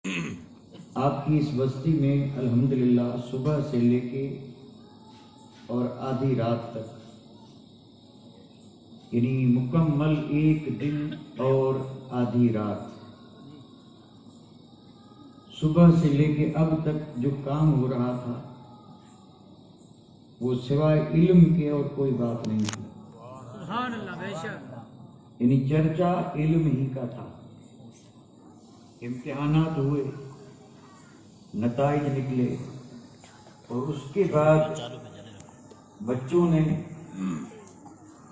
آپ کی اس بستی میں الحمدللہ صبح سے لے کے اور آدھی رات تک، یعنی مکمل ایک دن اور آدھی رات، صبح سے لے کے اب تک جو کام ہو رہا تھا وہ سوائے علم کے اور کوئی بات نہیں تھی۔ سبحان اللہ، بے شک۔ یعنی چرچا علم ہی کا تھا۔ امتحانات ہوئے، نتائج نکلے، اور اس کے بعد بچوں نے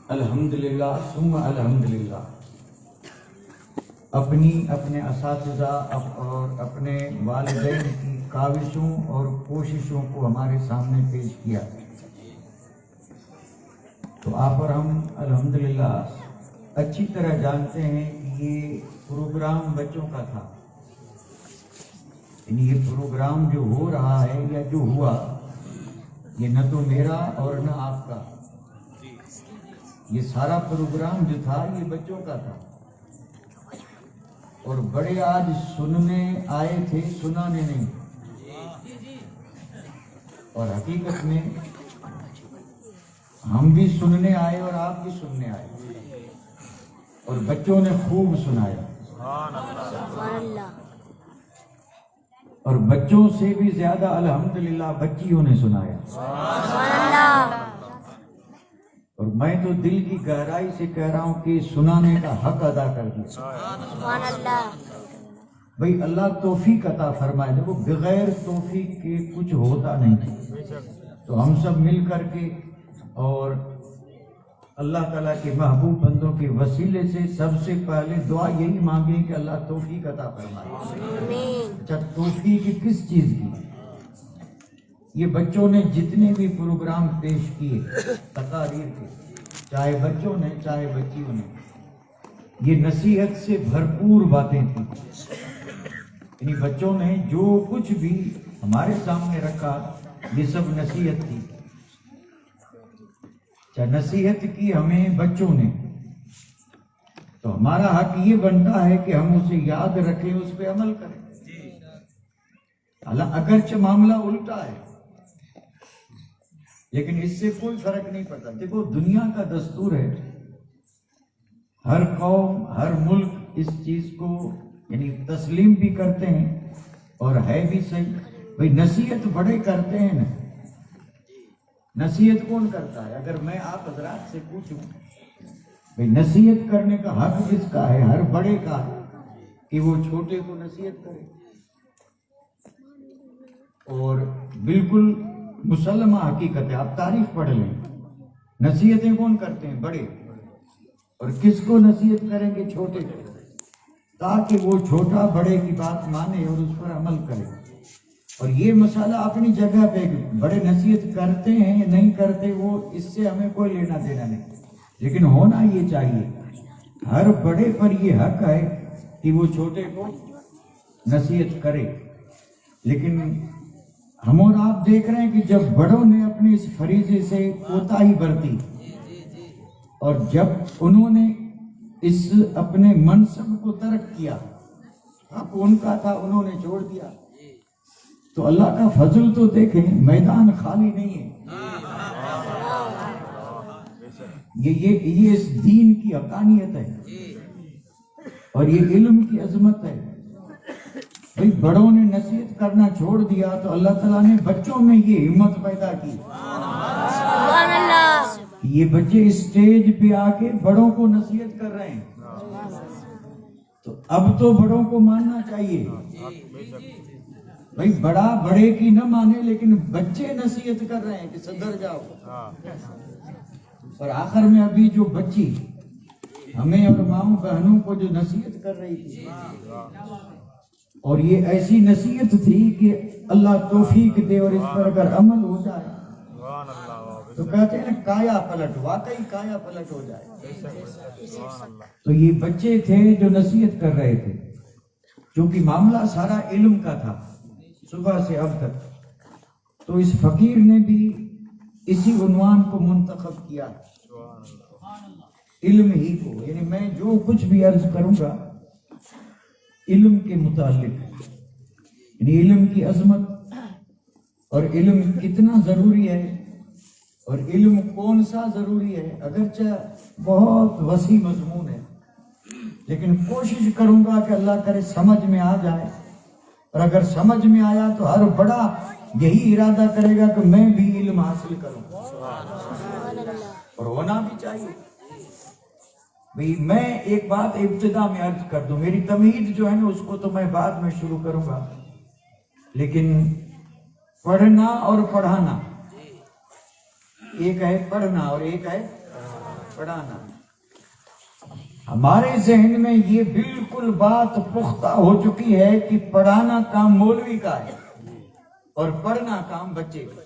الحمدللہ ثم الحمدللہ اپنے اساتذہ اور اپنے والدین کی کاوشوں اور کوششوں کو ہمارے سامنے پیش کیا۔ تو آپ اور ہم الحمدللہ اچھی طرح جانتے ہیں کہ یہ پروگرام بچوں کا تھا، یعنی یہ پروگرام جو ہو رہا ہے یا جو ہوا، یہ نہ تو میرا اور نہ آپ کا، یہ سارا پروگرام جو تھا یہ بچوں کا تھا۔ اور بڑے آج سننے آئے تھے، سنانے نہیں۔ اور حقیقت میں ہم بھی سننے آئے اور آپ بھی سننے آئے، اور بچوں نے خوب سنایا، اور بچوں سے بھی زیادہ الحمدللہ بچیوں نے سنایا۔ اور میں تو دل کی گہرائی سے کہہ رہا ہوں کہ سنانے کا حق ادا کر دیا۔ بھئی اللہ توفیق عطا فرمائے، دیکھو بغیر توفیق کے کچھ ہوتا نہیں، تو ہم سب مل کر کے اور اللہ تعالیٰ کے محبوب بندوں کے وسیلے سے سب سے پہلے دعا یہی مانگیں کہ اللہ توفیق عطا فرمائے۔ اچھا، توفیق کس چیز کی؟ یہ بچوں نے جتنے بھی پروگرام پیش کیے تقاریر کے، چاہے بچوں نے چاہے بچیوں نے، یہ نصیحت سے بھرپور باتیں تھیں۔ یعنی بچوں نے جو کچھ بھی ہمارے سامنے رکھا یہ سب نصیحت تھی۔ نصیحت کی ہمیں بچوں نے، تو ہمارا حق یہ بنتا ہے کہ ہم اسے یاد رکھیں، اس پہ عمل کریں۔ اگرچہ معاملہ الٹا ہے لیکن اس سے کوئی فرق نہیں پڑتا۔ دیکھو دنیا کا دستور ہے، ہر قوم ہر ملک اس چیز کو یعنی تسلیم بھی کرتے ہیں اور ہے بھی صحیح۔ بھئی نصیحت بڑے کرتے ہیں نا، نصیحت کون کرتا ہے؟ اگر میں آپ حضرات سے پوچھوں بھئی نصیحت کرنے کا حق کس کا ہے؟ ہر بڑے کا ہے کہ وہ چھوٹے کو نصیحت کرے۔ اور بالکل مسلمہ حقیقت ہے، آپ تاریخ پڑھ لیں، نصیحتیں کون کرتے ہیں؟ بڑے۔ اور کس کو نصیحت کریں گے؟ چھوٹے کو، تاکہ وہ چھوٹا بڑے کی بات مانے اور اس پر عمل کرے۔ اور یہ مسئلہ اپنی جگہ پہ، بڑے نصیحت کرتے ہیں یا نہیں کرتے وہ اس سے ہمیں کوئی لینا دینا نہیں، لیکن ہونا یہ چاہیے، ہر بڑے پر یہ حق ہے کہ وہ چھوٹے کو نصیحت کرے۔ لیکن ہم اور آپ دیکھ رہے ہیں کہ جب بڑوں نے اپنے اس فریضے سے کوتاہی برتی اور جب انہوں نے اس اپنے منصب کو ترک کیا، حق ان کا تھا انہوں نے چھوڑ دیا، تو اللہ کا فضل تو دیکھیں، میدان خالی نہیں ہے۔ یہ اس دین کی حقانیت ہے اور یہ علم کی عظمت ہے۔ بھئی بڑوں نے نصیحت کرنا چھوڑ دیا تو اللہ تعالیٰ نے بچوں میں یہ ہمت پیدا کی۔ یہ بچے اسٹیج پہ آ کے بڑوں کو نصیحت کر رہے ہیں، تو اب تو بڑوں کو ماننا چاہیے۔ بھئی بڑا بڑے کی نہ مانے لیکن بچے نصیحت کر رہے ہیں کہ صدر جاؤ۔ اور آخر میں ابھی جو بچی ہمیں اور ماؤں بہنوں کو جو نصیحت کر رہی تھی، اور یہ ایسی نصیحت تھی کہ اللہ توفیق دے اور اس پر اگر عمل ہو جائے تو کہتے ہیں کایا پلٹ، واقعی کایا پلٹ ہو جائے۔ تو یہ بچے تھے جو نصیحت کر رہے تھے، چونکہ معاملہ سارا علم کا تھا صبح سے اب تک، تو اس فقیر نے بھی اسی عنوان کو منتخب کیا، علم ہی کو۔ یعنی میں جو کچھ بھی عرض کروں گا علم کے متعلق، یعنی علم کی عظمت اور علم کتنا ضروری ہے اور علم کون سا ضروری ہے، اگرچہ بہت وسیع مضمون ہے، لیکن کوشش کروں گا کہ اللہ کرے سمجھ میں آ جائے، اور اگر سمجھ میں آیا تو ہر بڑا یہی ارادہ کرے گا کہ میں بھی علم حاصل کروں، اور ہونا بھی چاہیے۔ بھئی میں ایک بات ابتدا میں عرض کر دوں، میری تمہید جو ہے نا اس کو تو میں بعد میں شروع کروں گا، لیکن پڑھنا اور پڑھانا، ایک ہے پڑھنا اور ایک ہے پڑھانا۔ ہمارے ذہن میں یہ بالکل بات پختہ ہو چکی ہے کہ پڑھانا کام مولوی کا ہے اور پڑھنا کام بچے کا،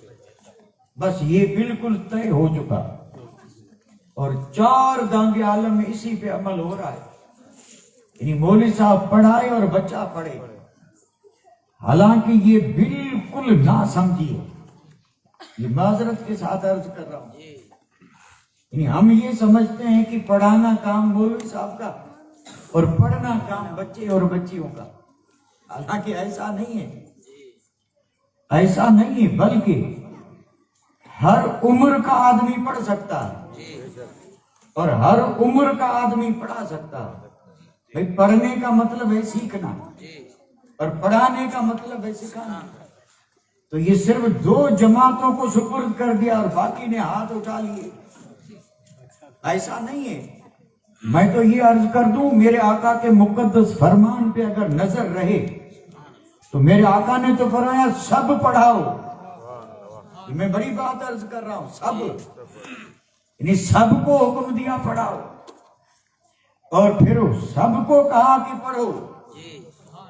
بس یہ بالکل طے ہو چکا، اور چار دانگ عالم میں اسی پہ عمل ہو رہا ہے، یعنی مولوی صاحب پڑھائے اور بچہ پڑھے، حالانکہ یہ بالکل نہ سمجھی ہے، یہ معذرت کے ساتھ عرض کر رہا ہوں، یعنی ہم یہ سمجھتے ہیں کہ پڑھانا کام مولوی صاحب کا اور پڑھنا کام بچے اور بچیوں کا، حالانکہ ایسا نہیں ہے، ایسا نہیں ہے، بلکہ ہر عمر کا آدمی پڑھ سکتا ہے اور ہر عمر کا آدمی پڑھا سکتا ہے۔ بھئی پڑھنے کا مطلب ہے سیکھنا اور پڑھانے کا مطلب ہے سکھانا، تو یہ صرف دو جماعتوں کو سپرد کر دیا اور باقی نے ہاتھ اٹھا لیے، ایسا نہیں ہے۔ میں تو یہ عرض کر دوں، میرے آقا کے مقدس فرمان پہ اگر نظر رہے تو میرے آقا نے تو فرمایا سب پڑھاؤ، میں بڑی بات عرض کر رہا ہوں، سب، یعنی سب کو حکم دیا پڑھاؤ، اور پھر سب کو کہا کہ پڑھو۔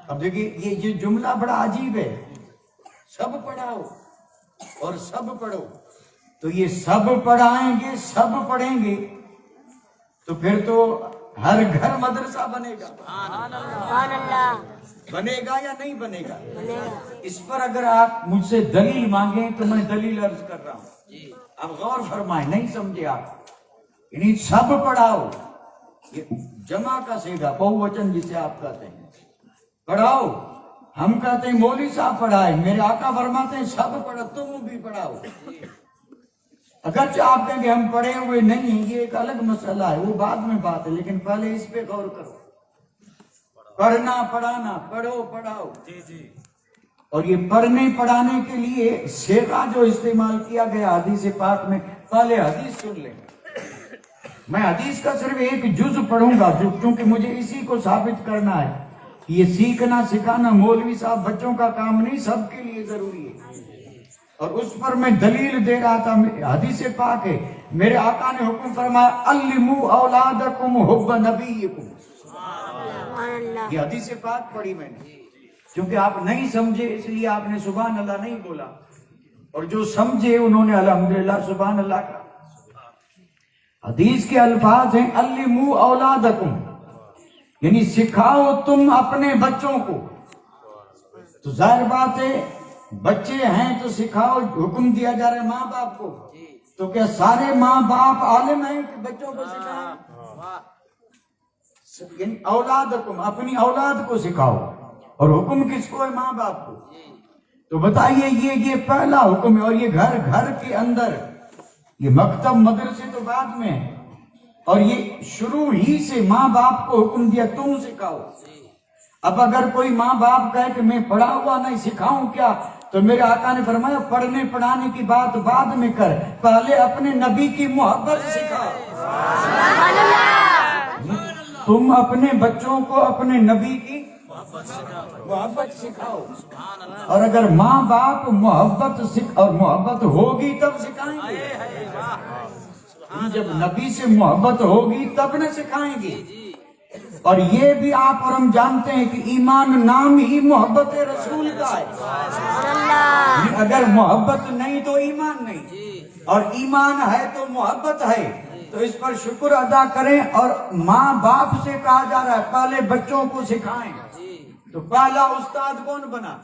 اب دیکھیے یہ جملہ بڑا عجیب ہے، سب پڑھاؤ اور سب پڑھو، تو یہ سب پڑھائیں گے سب پڑھیں گے تو پھر تو ہر گھر مدرسہ بنے گا، بنے گا یا نہیں بنے گا؟ اس پر اگر آپ مجھ سے دلیل مانگیں تو میں دلیل عرض کر رہا ہوں، اب غور فرمائیں، نہیں سمجھے آپ، یعنی سب پڑھاؤ، یہ جمع کا صیغہ بہووچن جسے آپ کہتے ہیں، پڑھاؤ، ہم کہتے ہیں مولوی صاحب پڑھائے، میرے آقا فرماتے ہیں سب پڑھو، تم بھی پڑھاؤ۔ اگرچہ آپ کہیں کہ ہم پڑھے ہوئے نہیں ہیں، یہ ایک الگ مسئلہ ہے، وہ بعد میں بات ہے، لیکن پہلے اس پہ غور کرو، پڑھنا پڑھانا، پڑھو پڑھاؤ، اور یہ پڑھنے پڑھانے کے لیے صیغہ جو استعمال کیا گیا حدیث پاک میں، پہلے حدیث سن لیں، میں حدیث کا صرف ایک جز پڑھوں گا کیونکہ مجھے اسی کو ثابت کرنا ہے کہ یہ سیکھنا سکھانا مولوی صاحب بچوں کا کام نہیں، سب کے لیے ضروری ہے، اور اس پر میں دلیل دے رہا تھا، حدیث پاک ہے، میرے آقا نے حکم فرمایا علموا اولادکم حب نبیکم، یہ حدیث پاک پڑھی میں نے، کیونکہ آپ نہیں سمجھے اس لیے آپ نے سبحان اللہ نہیں بولا، اور جو سمجھے انہوں نے الحمدللہ سبحان اللہ کا۔ حدیث کے الفاظ ہیں علموا اولادکم، یعنی سکھاؤ تم اپنے بچوں کو، تو ظاہر بات ہے بچے ہیں تو سکھاؤ، حکم دیا جا رہا ہے ماں باپ کو، تو کیا سارے ماں باپ عالم ہیں کہ بچوں کو سکھائیں؟ یعنی اولادکم، اپنی اولاد کو سکھاؤ، اور حکم کس کو ہے؟ ماں باپ کو۔ تو بتائیے یہ پہلا حکم ہے، اور یہ گھر گھر کے اندر، یہ مکتب مدرسے تو بعد میں ہے، اور یہ شروع ہی سے ماں باپ کو حکم دیا تم سکھاؤ۔ اب اگر کوئی ماں باپ کہے کہ میں پڑھا ہوا نہیں سکھاؤں کیا، تو میرے آقا نے فرمایا پڑھنے پڑھانے کی بات بعد میں کر، پہلے اپنے نبی کی محبت سکھا۔ تم اپنے بچوں کو اپنے نبی کی محبت سکھاؤ، اور اگر ماں باپ محبت ہوگی تب سکھائیں گے، جب نبی سے محبت ہوگی تب نہ سکھائیں گے۔ اور یہ بھی آپ اور ہم جانتے ہیں کہ ایمان نام ہی محبت رسول کا ہے، اگر محبت نہیں تو ایمان نہیں، اور ایمان ہے تو محبت ہے، تو اس پر شکر ادا کریں۔ اور ماں باپ سے کہا جا رہا ہے پہلے بچوں کو سکھائیں، تو پہلا استاد کون بنا؟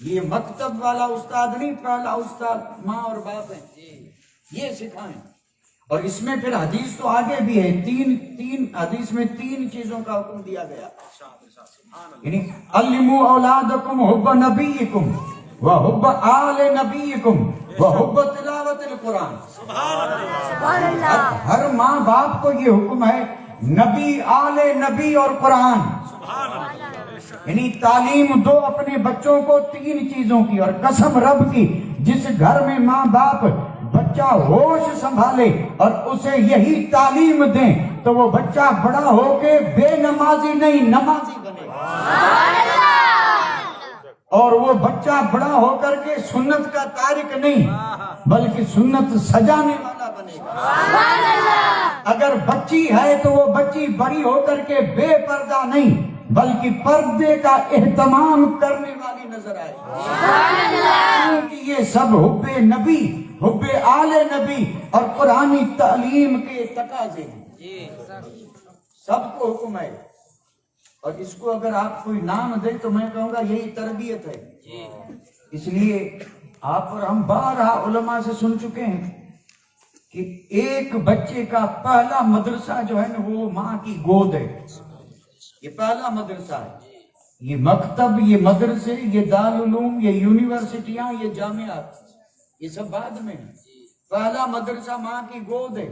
یہ مکتب والا استاد نہیں، پہلا استاد ماں اور باپ ہیں، یہ سکھائیں۔ اور اس میں پھر حدیث تو آگے بھی ہے، تین حدیث میں 3 چیزوں کا حکم دیا گیا، یعنی علموا اولادکم حب نبیکم وحب آل نبیکم وحب تلاوت القرآن۔ ہر ماں باپ کو یہ حکم ہے، نبی، آل نبی اور قرآن، یعنی تعلیم دو اپنے بچوں کو 3 چیزوں کی۔ اور قسم رب کی، جس گھر میں ماں باپ بچہ ہوش سنبھالے اور اسے یہی تعلیم دیں تو وہ بچہ بڑا ہو کے بے نمازی نہیں، نمازی بنے گا، اور وہ بچہ بڑا ہو کر کے سنت کا تارک نہیں بلکہ سنت سجانے والا بنے گا۔ اگر بچی ہے تو وہ بچی بڑی ہو کر کے بے پردہ نہیں بلکہ پردے کا اہتمام کرنے والی نظر آئے، کیونکہ یہ سب حب نبی، حب آل نبی اور قرآنی تعلیم کے تقاضے ہیں، سب کو حکم ہے۔ اور اس کو اگر آپ کوئی نام دیں تو میں کہوں گا یہی تربیت ہے۔ اس لیے آپ اور ہم بارہا علماء سے سن چکے ہیں کہ ایک بچے کا پہلا مدرسہ جو ہے نا وہ ماں کی گود ہے، یہ پہلا مدرسہ ہے۔ یہ مکتب، یہ مدرسے، یہ دارالعلوم، یہ یونیورسٹیاں، یہ جامعات، یہ سب بعد میں ہیں۔ پہلا مدرسہ ماں کی گود ہے،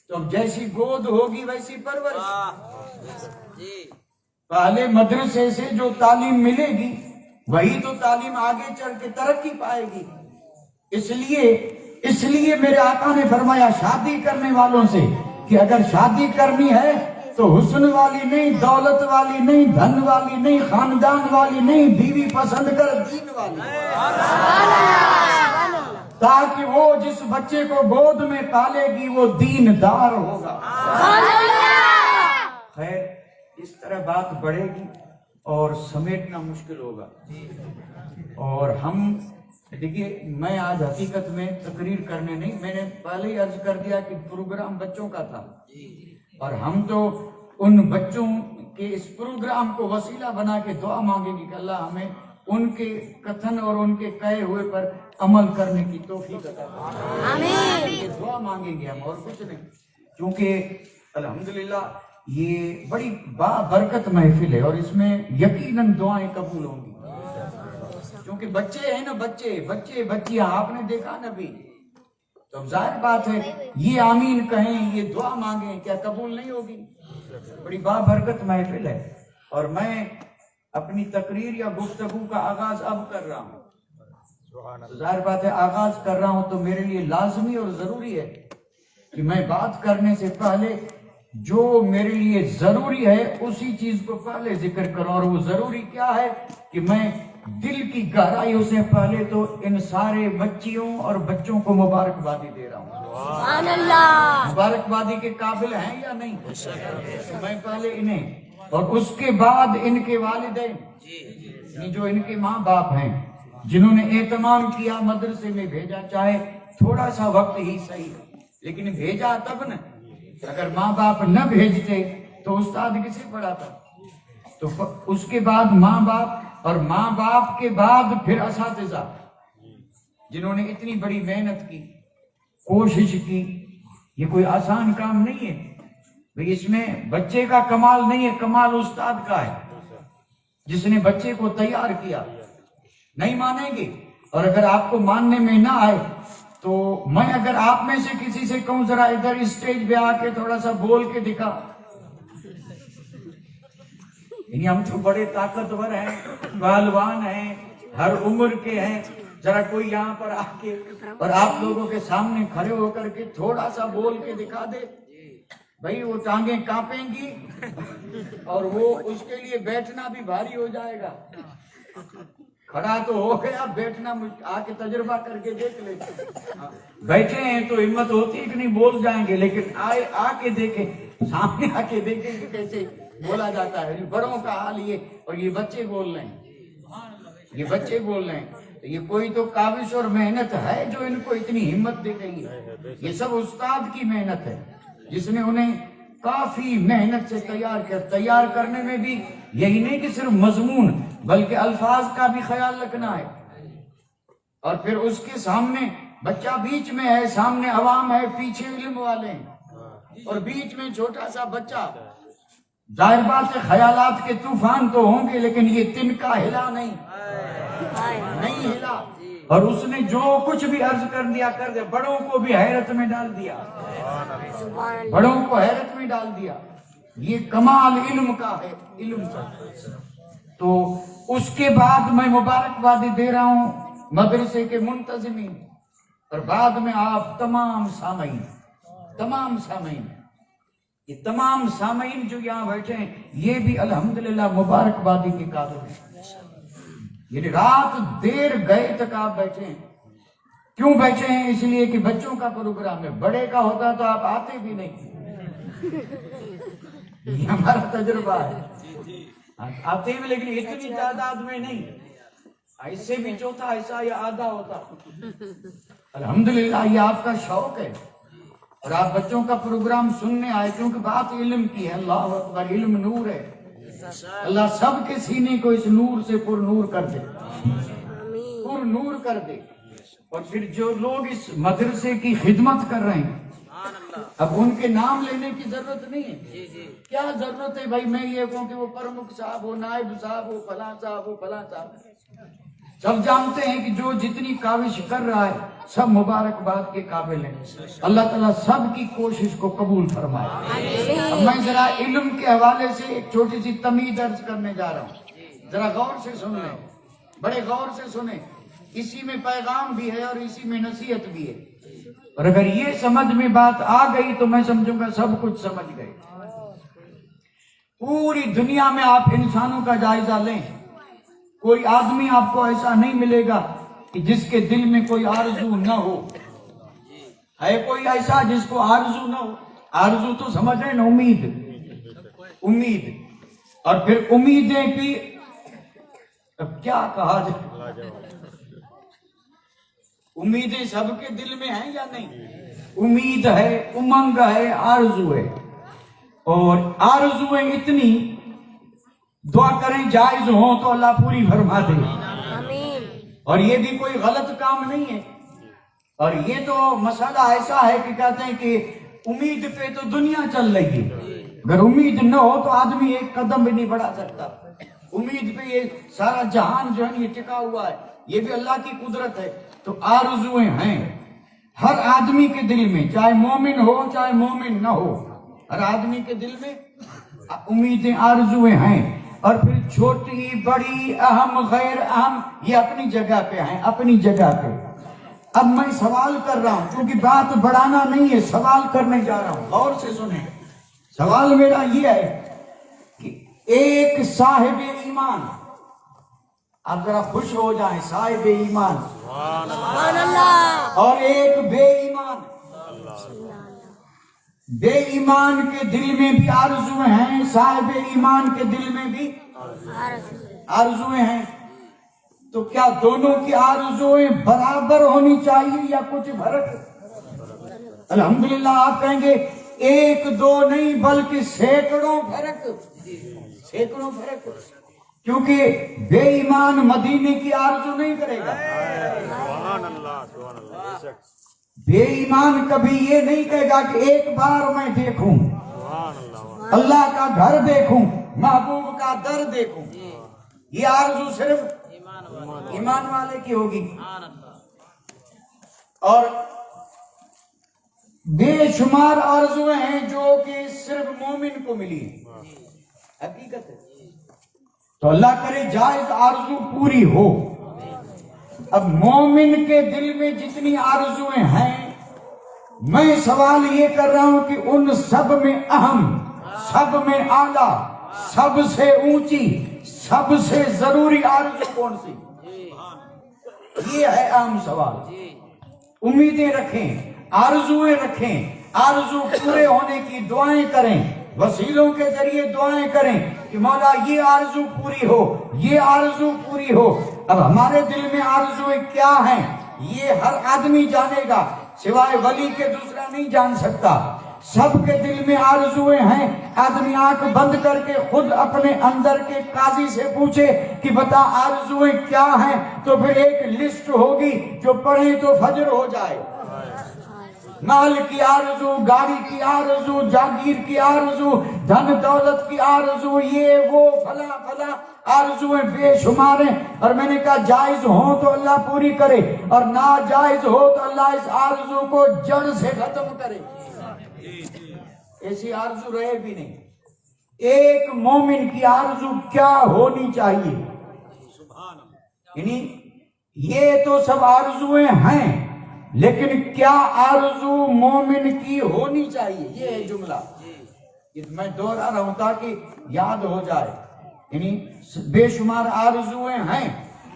تو اب جیسی گود ہوگی ویسی پرورش۔ پہلے مدرسے سے جو تعلیم ملے گی وہی تو تعلیم آگے چل کے ترقی پائے گی۔ اس لیے میرے آقا نے فرمایا شادی کرنے والوں سے کہ اگر شادی کرنی ہے تو حسن والی نہیں، دولت والی نہیں، دھن والی نہیں، خاندان والی نہیں، بیوی پسند کر دین والی، تاکہ وہ جس بچے کو گود میں پالے گی وہ دیندار ہوگا۔ خیر، اس طرح بات بڑھے گی اور سمیٹنا مشکل ہوگا۔ اور ہم دیکھیے، میں آج حقیقت میں تقریر کرنے نہیں، میں نے پہلے ہی عرض کر دیا کہ پروگرام بچوں کا تھا، اور ہم تو ان بچوں کے اس پروگرام کو وسیلہ بنا کے دعا مانگیں گے کہ اللہ ہمیں ان کے کتھن اور ان کے کہے ہوئے پر عمل کرنے کی توفیق عطا فرمائے۔ یہ دعا مانگیں گے ہم، اور کچھ نہیں، کیونکہ الحمدللہ یہ بڑی بابرکت محفل ہے اور اس میں یقیناً دعائیں قبول ہوں گی، کیونکہ بچے ہیں نا، بچے بچیاں آپ نے دیکھا نبی، تو ظاہر بات ہے یہ آمین کہیں، یہ دعا مانگیں، کیا قبول نہیں ہوگی؟ بڑی بابرکت محفل ہے۔ اور میں اپنی تقریر یا گفتگو کا آغاز اب کر رہا ہوں، ظاہر بات ہے آغاز کر رہا ہوں تو میرے لیے لازمی اور ضروری ہے کہ میں بات کرنے سے پہلے جو میرے لیے ضروری ہے اسی چیز کو پہلے ذکر کروں، اور وہ ضروری کیا ہے کہ میں دل کی گہرائیوں سے پہلے تو ان سارے بچیوں اور بچوں کو مبارکبادی دے رہا ہوں۔ سبحان اللہ! مبارکبادی کے قابل ہیں یا نہیں؟ میں پہلے انہیں، اور اس کے بعد ان کے والدین، یعنی جو ان کے ماں باپ ہیں جنہوں نے اہتمام کیا، مدرسے میں بھیجا، چاہے تھوڑا سا وقت ہی صحیح لیکن بھیجا تب نا۔ اگر ماں باپ نہ بھیجتے تو استاد کسے پڑھاتا؟ تو اس کے بعد ماں باپ، اور ماں باپ کے بعد پھر اساتذہ جنہوں نے اتنی بڑی محنت کی، کوشش کی۔ یہ کوئی آسان کام نہیں ہے بھئی، اس میں بچے کا کمال نہیں ہے، کمال استاد کا ہے جس نے بچے کو تیار کیا۔ نہیں مانیں گے، اور اگر آپ کو ماننے میں نہ آئے تو میں اگر آپ میں سے کسی سے کہوں ذرا ادھر اسٹیج پہ آ کے تھوڑا سا بول کے دکھا، یعنی ہم تو بڑے طاقتور ہیں، پہلوان ہیں، ہر عمر کے ہیں، ذرا کوئی یہاں پر آ کے اور آپ لوگوں کے سامنے کھڑے ہو کر کے تھوڑا سا بول کے دکھا دے، بھائی وہ ٹانگیں کانپیں گی اور وہ اس کے لیے بیٹھنا بھی بھاری ہو جائے گا۔ کھڑا تو ہو گیا، بیٹھنا آ کے تجربہ کر کے دیکھ لے۔ بیٹھے ہیں تو ہمت ہوتی ہے کہ نہیں بول جائیں گے، لیکن آ کے دیکھیں، سامنے آ کے دیکھیں کہ کیسے بولا جاتا ہے۔ بڑوں کا حال یہ، اور یہ بچے بول رہے ہیں، یہ بچے بول رہے ہیں، یہ کوئی تو کاوش اور محنت ہے جو ان کو اتنی ہمت دے گئی ہے۔ یہ سب استاد کی محنت ہے جس نے انہیں کافی محنت سے تیار کیا۔ تیار کرنے میں بھی یہی نہیں کہ صرف مضمون بلکہ الفاظ کا بھی خیال رکھنا ہے، اور پھر اس کے سامنے بچہ بیچ میں ہے، سامنے عوام ہے، پیچھے علم والے ہیں، اور بیچ میں چھوٹا سا بچہ. ظاہر بات ہے خیالات کے طوفان تو ہوں گے، لیکن یہ تنکا ہلا نہیں ہلا. اور اس نے جو کچھ بھی عرض کر دیا کر دیا، بڑوں کو بھی حیرت میں ڈال دیا، بڑوں کو حیرت میں ڈال دیا. یہ کمال علم کا ہے، علم کا. تو اس کے بعد میں مبارکبادی دے رہا ہوں مدرسے کے منتظمین، اور بعد میں آپ تمام سامعین، یہ تمام سامعین جو یہاں بیٹھے ہیں، یہ بھی الحمدللہ مبارکبادی کے قابل ہیں. یہ رات دیر گئے تک آپ بیٹھے ہیں. کیوں بیٹھے ہیں؟ اس لیے کہ بچوں کا پروگرام ہے. بڑے کا ہوتا تو آپ آتے بھی نہیں. یہ ہمارا تجربہ ہے. آتے ہیں لیکن اتنی تعداد میں نہیں، اس سے بھی چوتھا حصہ یا آدھا ہوتا. الحمدللہ یہ آپ کا شوق ہے، اور آپ بچوں کا پروگرام سننے آئے، کیونکہ بات علم کی ہے. اللہ اکبر، علم نور ہے. اللہ سب کے سینے کو اس نور سے پر نور کر دے، پر نور کر دے. اور پھر جو لوگ اس مدرسے کی خدمت کر رہے ہیں، اب ان کے نام لینے کی ضرورت نہیں ہے. کیا ضرورت ہے بھائی میں یہ کہوں کہ وہ پرمکھ صاحب ہو، نائب صاحب ہو، فلاں صاحب ہو، فلاں صاحب. سب جانتے ہیں کہ جو جتنی کاوش کر رہا ہے سب مبارکباد کے قابل ہیں. اللہ تعالیٰ سب کی کوشش کو قبول فرمائے. اب میں ذرا علم کے حوالے سے ایک چھوٹی سی تمہید عرض کرنے جا رہا ہوں. ذرا غور سے سن لیں، بڑے غور سے سنیں. اسی میں پیغام بھی ہے اور اسی میں نصیحت بھی ہے. اور اگر یہ سمجھ میں بات آ گئی تو میں سمجھوں گا سب کچھ سمجھ گئے. پوری دنیا میں آپ انسانوں کا جائزہ لیں، کوئی آدمی آپ کو ایسا نہیں ملے گا کہ جس کے دل میں کوئی آرزو نہ ہو. ہے کوئی ایسا جس کو آرزو نہ ہو؟ آرزو تو سمجھ رہے نا، امید. اور پھر امیدیں بھی اب کیا کہا جائے. امیدیں سب کے دل میں ہیں یا نہیں؟ امید ہے، امنگ ہے، آرزو ہے. اور آرزویں اتنی، دعا کریں جائز ہوں تو اللہ پوری فرما دے. اور یہ بھی کوئی غلط کام نہیں ہے. اور یہ تو مسئلہ ایسا ہے کہ کہتے ہیں کہ امید پہ تو دنیا چل رہی ہے. اگر امید نہ ہو تو آدمی ایک قدم بھی نہیں بڑھا سکتا. امید پہ یہ سارا جہان جو ہے یہ ٹکا ہوا ہے. یہ بھی اللہ کی قدرت ہے. تو آرزویں ہیں ہر آدمی کے دل میں، چاہے مومن ہو چاہے مومن نہ ہو، ہر آدمی کے دل میں امیدیں، آرزویں ہیں. اور پھر چھوٹی، بڑی، اہم، غیر اہم، یہ اپنی جگہ پہ ہیں، اپنی جگہ پہ. اب میں سوال کر رہا ہوں، کیونکہ بات بڑھانا نہیں ہے، سوال کرنے جا رہا ہوں. غور سے سنیں. سوال میرا یہ ہے کہ ایک صاحب ایمان، آپ ذرا خوش ہو جائیں، صاحب ایمان اور ایک بے ایمان. بے ایمان کے دل میں بھی آرزویں ہیں، صاحب ایمان کے دل میں بھی آرزویں ہیں. تو کیا دونوں کی آرزویں برابر ہونی چاہیے یا کچھ فرق؟ الحمدللہ آپ کہیں گے ایک دو نہیں بلکہ سینکڑوں فرق. کیونکہ بے ایمان مدینے کی آرزو نہیں کرے گا. بے ایمان کبھی یہ نہیں کہے گا کہ ایک بار میں دیکھوں اللہ کا گھر، دیکھوں محبوب کا در، دیکھوں. یہ آرزو صرف ایمان والے کی ہوگی. اور بے شمار آرزویں ہیں جو کہ صرف مومن کو ملی ہیں. حقیقت ہے. تو اللہ کرے جائز آرزو پوری ہو. اب مومن کے دل میں جتنی آرزویں ہیں، میں سوال یہ کر رہا ہوں کہ ان سب میں اہم، سب میں اعلیٰ، سب سے اونچی، سب سے ضروری آرزو کون سی؟ یہ ہے اہم سوال. امیدیں رکھیں، آرزویں رکھیں، آرزو پورے ہونے کی دعائیں کریں، وسیلوں کے ذریعے دعائیں کریں کہ مولا یہ آرزو پوری ہو، یہ آرزو پوری ہو. اب ہمارے دل میں آرزویں کیا ہیں یہ ہر آدمی جانے گا، سوائے ولی کے دوسرا نہیں جان سکتا. سب کے دل میں آرزویں ہیں. آدمی آنکھ بند کر کے خود اپنے اندر کے قاضی سے پوچھے کہ بتا آرزویں کیا ہیں, تو پھر ایک لسٹ ہوگی جو پڑھیں تو فجر ہو جائے. مال کی آرزو, گاڑی کی آرزو, جاگیر کی آرزو, دھن دولت کی آرزو, یہ وہ فلاں فلاں آرزویں بے شمار ہیں. اور میں نے کہا جائز ہوں تو اللہ پوری کرے, اور ناجائز ہو تو اللہ اس آرزو کو جڑ سے ختم کرے. ایسی آرزو رہے بھی نہیں. ایک مومن کی آرزو کیا ہونی چاہیے؟ یعنی یہ تو سب آرزویں ہیں, لیکن کیا آرزو مومن کی ہونی چاہیے؟ یہ ہے جملہ. میں دوہرا رہا ہوں تاکہ یاد ہو جائے. یعنی بے شمار آرزویں ہیں,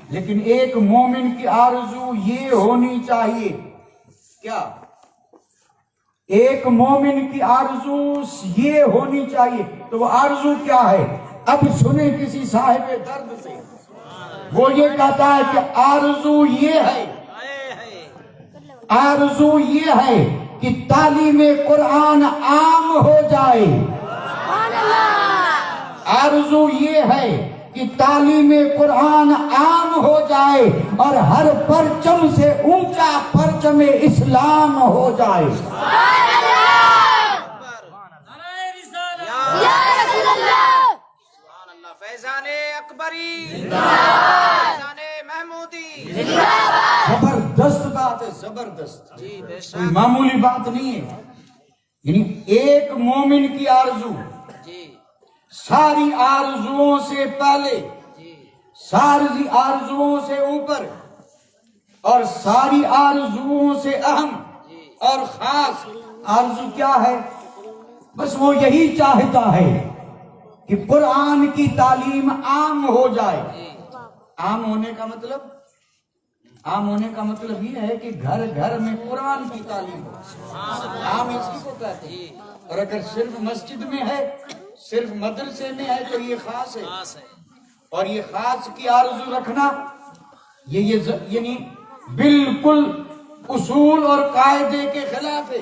لیکن ایک مومن کی آرزو یہ ہونی چاہیے. کیا؟ ایک مومن کی آرزو یہ ہونی چاہیے. تو وہ آرزو کیا ہے؟ اب سنیں کسی صاحب درد سے. وہ یہ کہتا ہے کہ آرزو یہ ہے, آرزو یہ ہے کہ تعلیم قرآن عام ہو جائے. آرزو یہ ہے کہ تعلیم قرآن عام ہو جائے اور ہر پرچم سے اونچا پرچم اسلام ہو جائے. فیضان اکبری، فیضان محمودی، زبردست بات ہے, زبردست, کوئی معمولی بات نہیں ہے. یعنی ایک مومن کی آرزو ساری آرزوؤں سے پہلے, ساری آرزوؤں سے اوپر, اور ساری آرزوؤں سے اہم اور خاص آرزو کیا ہے؟ بس وہ یہی چاہتا ہے کہ قرآن کی تعلیم عام ہو جائے. عام ہونے کا مطلب, عام ہونے کا مطلب یہ ہے کہ گھر گھر میں قرآن کی تعلیم ہو. عام اسی کو کہتے ہیں. اور اگر صرف مسجد میں ہے, صرف مدرسے میں ہے, تو یہ خاص ہے. اور یہ خاص کی آرزو رکھنا یہ یعنی بالکل اصول اور قاعدے کے خلاف ہے.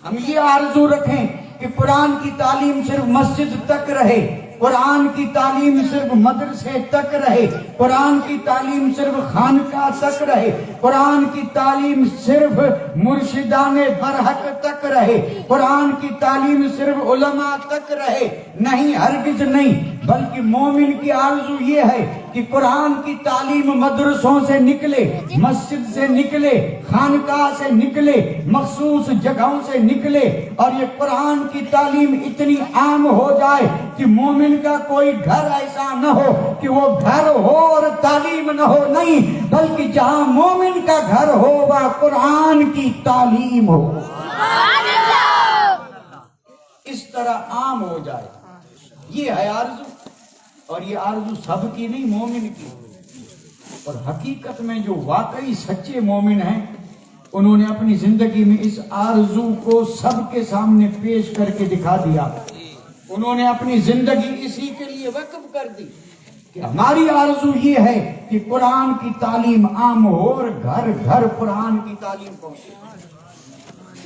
ہم یہ آرزو رکھیں کہ قرآن کی تعلیم صرف مسجد تک رہے, قرآن کی تعلیم صرف مدرسے تک رہے, قرآن کی تعلیم صرف خانقاہ تک رہے, قرآن کی تعلیم صرف مرشدان برحق تک رہے, قرآن کی تعلیم صرف علماء تک رہے. نہیں, ہرگز نہیں. بلکہ مومن کی آرزو یہ ہے کہ قرآن کی تعلیم مدرسوں سے نکلے, مسجد سے نکلے, خانقاہ سے نکلے, مخصوص جگہوں سے نکلے, اور یہ قرآن کی تعلیم اتنی عام ہو جائے کہ مومن کا کوئی گھر ایسا نہ ہو کہ وہ گھر ہو اور تعلیم نہ ہو. نہیں, بلکہ جہاں مومن کا گھر ہو وہاں قرآن کی تعلیم ہو. اس طرح عام ہو جائے. یہ ہے آرزو. اور یہ آرزو سب کی نہیں, مومن کی. اور حقیقت میں جو واقعی سچے مومن ہیں, انہوں نے اپنی زندگی میں اس آرزو کو سب کے سامنے پیش کر کے دکھا دیا. انہوں نے اپنی زندگی اسی کے لیے وقف کر دی کہ ہماری آرزو یہ ہے کہ قرآن کی تعلیم عام ہو اور گھر گھر قرآن کی تعلیم پہنچے.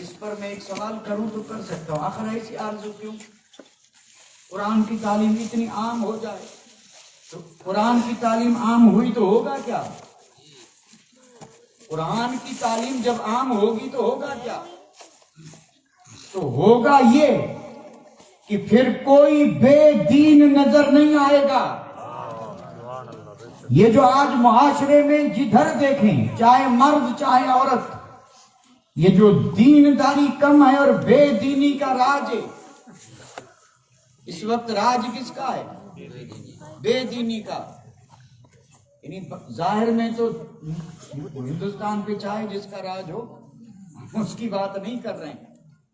اس پر میں ایک سوال کروں تو کر سکتا ہوں, آخر ایسی آرزو کیوں؟ قرآن کی تعلیم اتنی عام ہو جائے تو قرآن کی تعلیم عام ہوئی تو ہوگا کیا؟ قرآن کی تعلیم جب عام ہوگی تو ہوگا کیا؟ تو ہوگا یہ کہ پھر کوئی بے دین نظر نہیں آئے گا. یہ جو آج معاشرے میں جدھر دیکھیں, چاہے مرد چاہے عورت, یہ جو دینداری کم ہے اور بے دینی کا راج ہے. اس وقت راج کس کا ہے؟ بے دینی کا. یعنی ظاہر میں تو ہندوستان پہ چاہے جس کا راج ہو, اس کی بات نہیں کر رہے ہیں.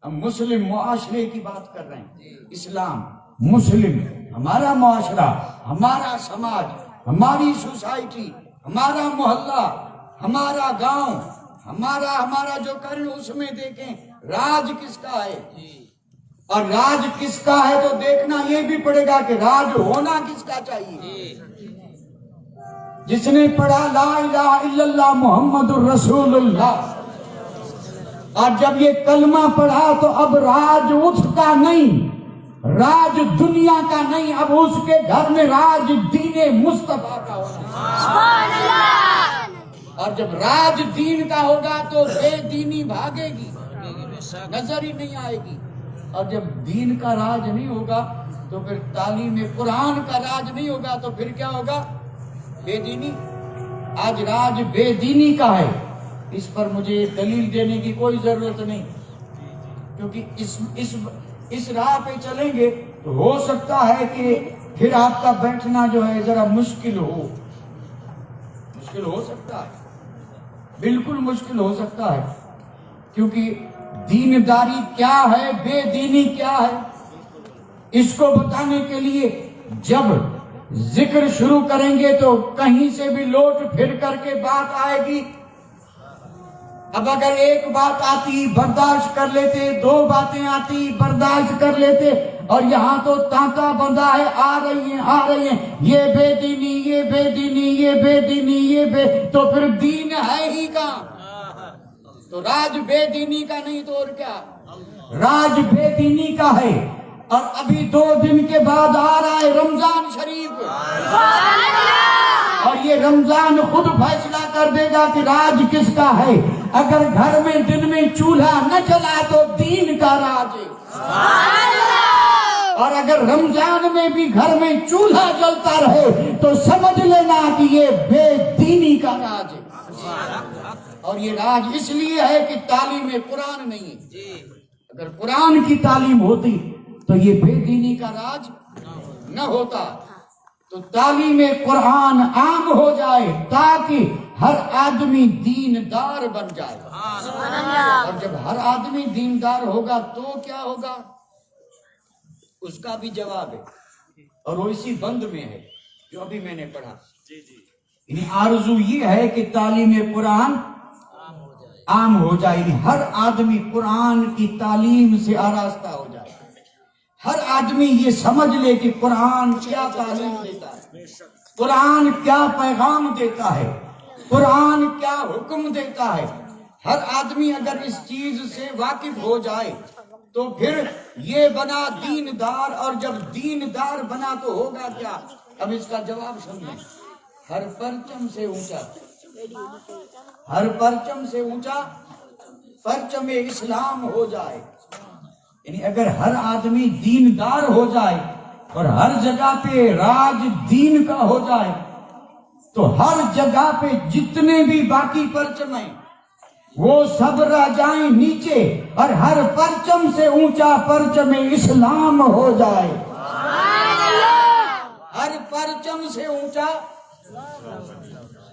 ہم مسلم معاشرے کی بات کر رہے ہیں. اسلام, مسلم, ہمارا معاشرہ, ہمارا سماج, ہماری سوسائٹی, ہمارا محلہ, ہمارا گاؤں, ہمارا جو کریں اس میں دیکھیں راج کس کا ہے. اور راج کس کا ہے تو دیکھنا یہ بھی پڑے گا کہ راج ہونا کس کا چاہیے. جس نے پڑھا لا الہ الا اللہ محمد الرسول اللہ, اور جب یہ کلمہ پڑھا تو اب راج اس کا نہیں، راج دنیا کا نہیں، اب اس کے گھر میں راج دین مصطفیٰ کا ہوگا۔ اور جب راج دین کا ہوگا تو بے دینی بھاگے گی، نظر ہی نہیں آئے گی۔ اور جب دین کا راج نہیں ہوگا تو پھر تعلیم قرآن کا راج نہیں ہوگا تو پھر کیا ہوگا؟ بے دینی۔ آج راج بے دینی کا ہے، اس پر مجھے دلیل دینے کی کوئی ضرورت نہیں، کیونکہ اس راہ پہ چلیں گے تو ہو سکتا ہے کہ پھر آپ کا بیٹھنا جو ہے ذرا مشکل ہو سکتا ہے، بالکل مشکل ہو سکتا ہے، کیونکہ دینداری کیا ہے، بے دینی کیا ہے، اس کو بتانے کے لیے جب ذکر شروع کریں گے تو کہیں سے بھی لوٹ پھر کر کے بات آئے گی۔ اب اگر ایک بات آتی برداشت کر لیتے، دو باتیں آتی برداشت کر لیتے، اور یہاں تو تانتا بندہ ہے، آ رہی ہیں، یہ بے دینی، یہ بے دینی، یہ بے دینی، یہ بے، تو پھر دین ہے ہی کہاں؟ تو راج بے دینی کا نہیں تو اور کیا؟ راج بے دینی کا ہے۔ اور ابھی 2 دن کے بعد آ رہا ہے رمضان شریف، اور یہ رمضان خود فیصلہ کر دے گا کہ راج کس کا ہے۔ اگر گھر میں دن میں چولہا نہ جلا تو دین کا راج ہے، اور اگر رمضان میں بھی گھر میں چولہا جلتا رہے تو سمجھ لینا کہ یہ بے دینی کا راج ہے۔ اور یہ راج اس لیے ہے کہ تعلیم قرآن نہیں ہے۔ اگر قرآن کی تعلیم ہوتی تو یہ بے دینی کا راج نہ ہوتا۔ تو تعلیم قرآن عام ہو جائے تاکہ ہر آدمی دیندار بن جائے، اور جب ہر آدمی دیندار ہوگا تو کیا ہوگا؟ اس کا بھی جواب ہے، اور وہ اسی بند میں ہے جو ابھی میں نے پڑھا۔ یعنی آرزو یہ ہے کہ تعلیم قرآن عام ہو جائے، یعنی ہر آدمی قرآن کی تعلیم سے آراستہ ہو جائے، ہر آدمی یہ سمجھ لے کہ قرآن کیا تعلیم دیتا ہے، قرآن کیا پیغام دیتا ہے، قرآن کیا حکم دیتا ہے۔ ہر آدمی اگر اس چیز سے واقف ہو جائے تو پھر یہ بنا دیندار، اور جب دیندار بنا تو ہوگا کیا؟ اب اس کا جواب سنیں۔ ہر پرچم سے اونچا، ہر پرچم سے اونچا پرچم اسلام ہو جائے۔ یعنی اگر ہر آدمی دیندار ہو جائے اور ہر جگہ پہ راج دین کا ہو جائے تو ہر جگہ پہ جتنے بھی باقی پرچم ہیں وہ سب رہ جائیں نیچے، اور ہر پرچم سے اونچا پرچم اسلام ہو جائے۔ ہر پرچم سے اونچا،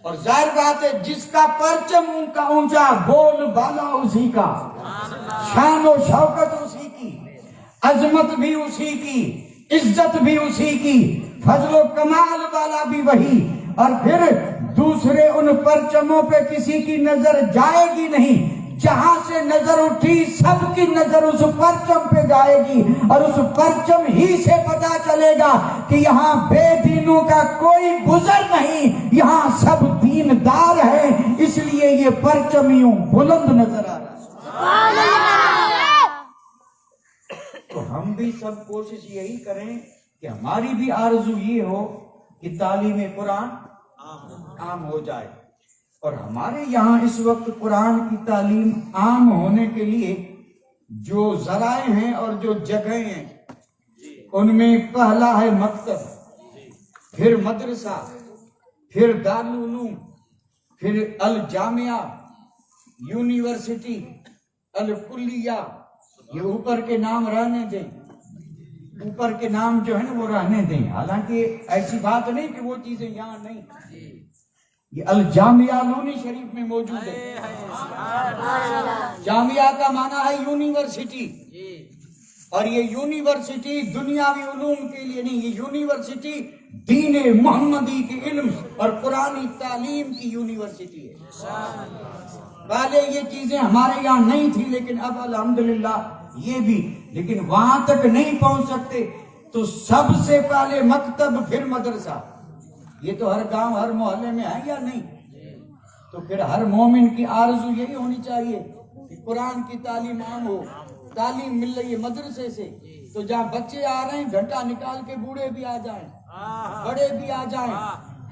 اور ظاہر بات ہے جس کا پرچم کا اونچا، بول بالا اسی کا، شان و شوکت اسی کی، عظمت بھی اسی کی، عزت بھی اسی کی، فضل و کمال والا بھی وہی۔ اور پھر دوسرے ان پرچموں پہ کسی کی نظر جائے گی نہیں، جہاں سے نظر اٹھی سب کی نظر اس پرچم پہ جائے گی، اور اس پرچم ہی سے پتا چلے گا کہ یہاں بے دینوں کا کوئی گزر نہیں، یہاں سب دیندار ہیں، اس لیے یہ پرچم یوں بلند نظر آ رہا ہے۔ تو ہم بھی سب کوشش یہی کریں کہ ہماری بھی آرزو یہ ہو کہ تعلیم قرآن عام ہو جائے، اور ہمارے یہاں اس وقت قرآن کی تعلیم عام ہونے کے لیے جو ذرائع ہیں اور جو جگہیں ہیں ان میں پہلا ہے مکتب، پھر مدرسہ، پھر دارالعلوم، پھر الجامعہ، یونیورسٹی، الکلیہ۔ یہ اوپر کے نام رہنے دیں، اوپر کے نام جو ہے نا وہ رہنے دیں، حالانکہ ایسی بات نہیں کہ وہ چیزیں یہاں نہیں۔ یہ الجامعہ لونی شریف میں موجود ہے۔ جامعہ کا معنی ہے یونیورسٹی، اور یہ یونیورسٹی دنیاوی علوم کے لیے نہیں، یہ یونیورسٹی دین محمدی کے علم اور قرآنی تعلیم کی یونیورسٹی ہے۔ پہلے یہ چیزیں ہمارے یہاں نہیں تھی، لیکن اب الحمدللہ یہ بھی، لیکن وہاں تک نہیں پہنچ سکتے تو سب سے پہلے مکتب پھر مدرسہ۔ یہ تو ہر گاؤں ہر محلے میں ہے یا نہیں؟ تو پھر ہر مومن کی آرزو یہی ہونی چاہیے کہ قرآن کی تعلیم عام ہو. تعلیم مل رہی ہے مدرسے سے, تو جہاں بچے آ رہے ہیں گھنٹہ نکال کے بوڑھے بھی آ جائیں, بڑے بھی آ جائیں,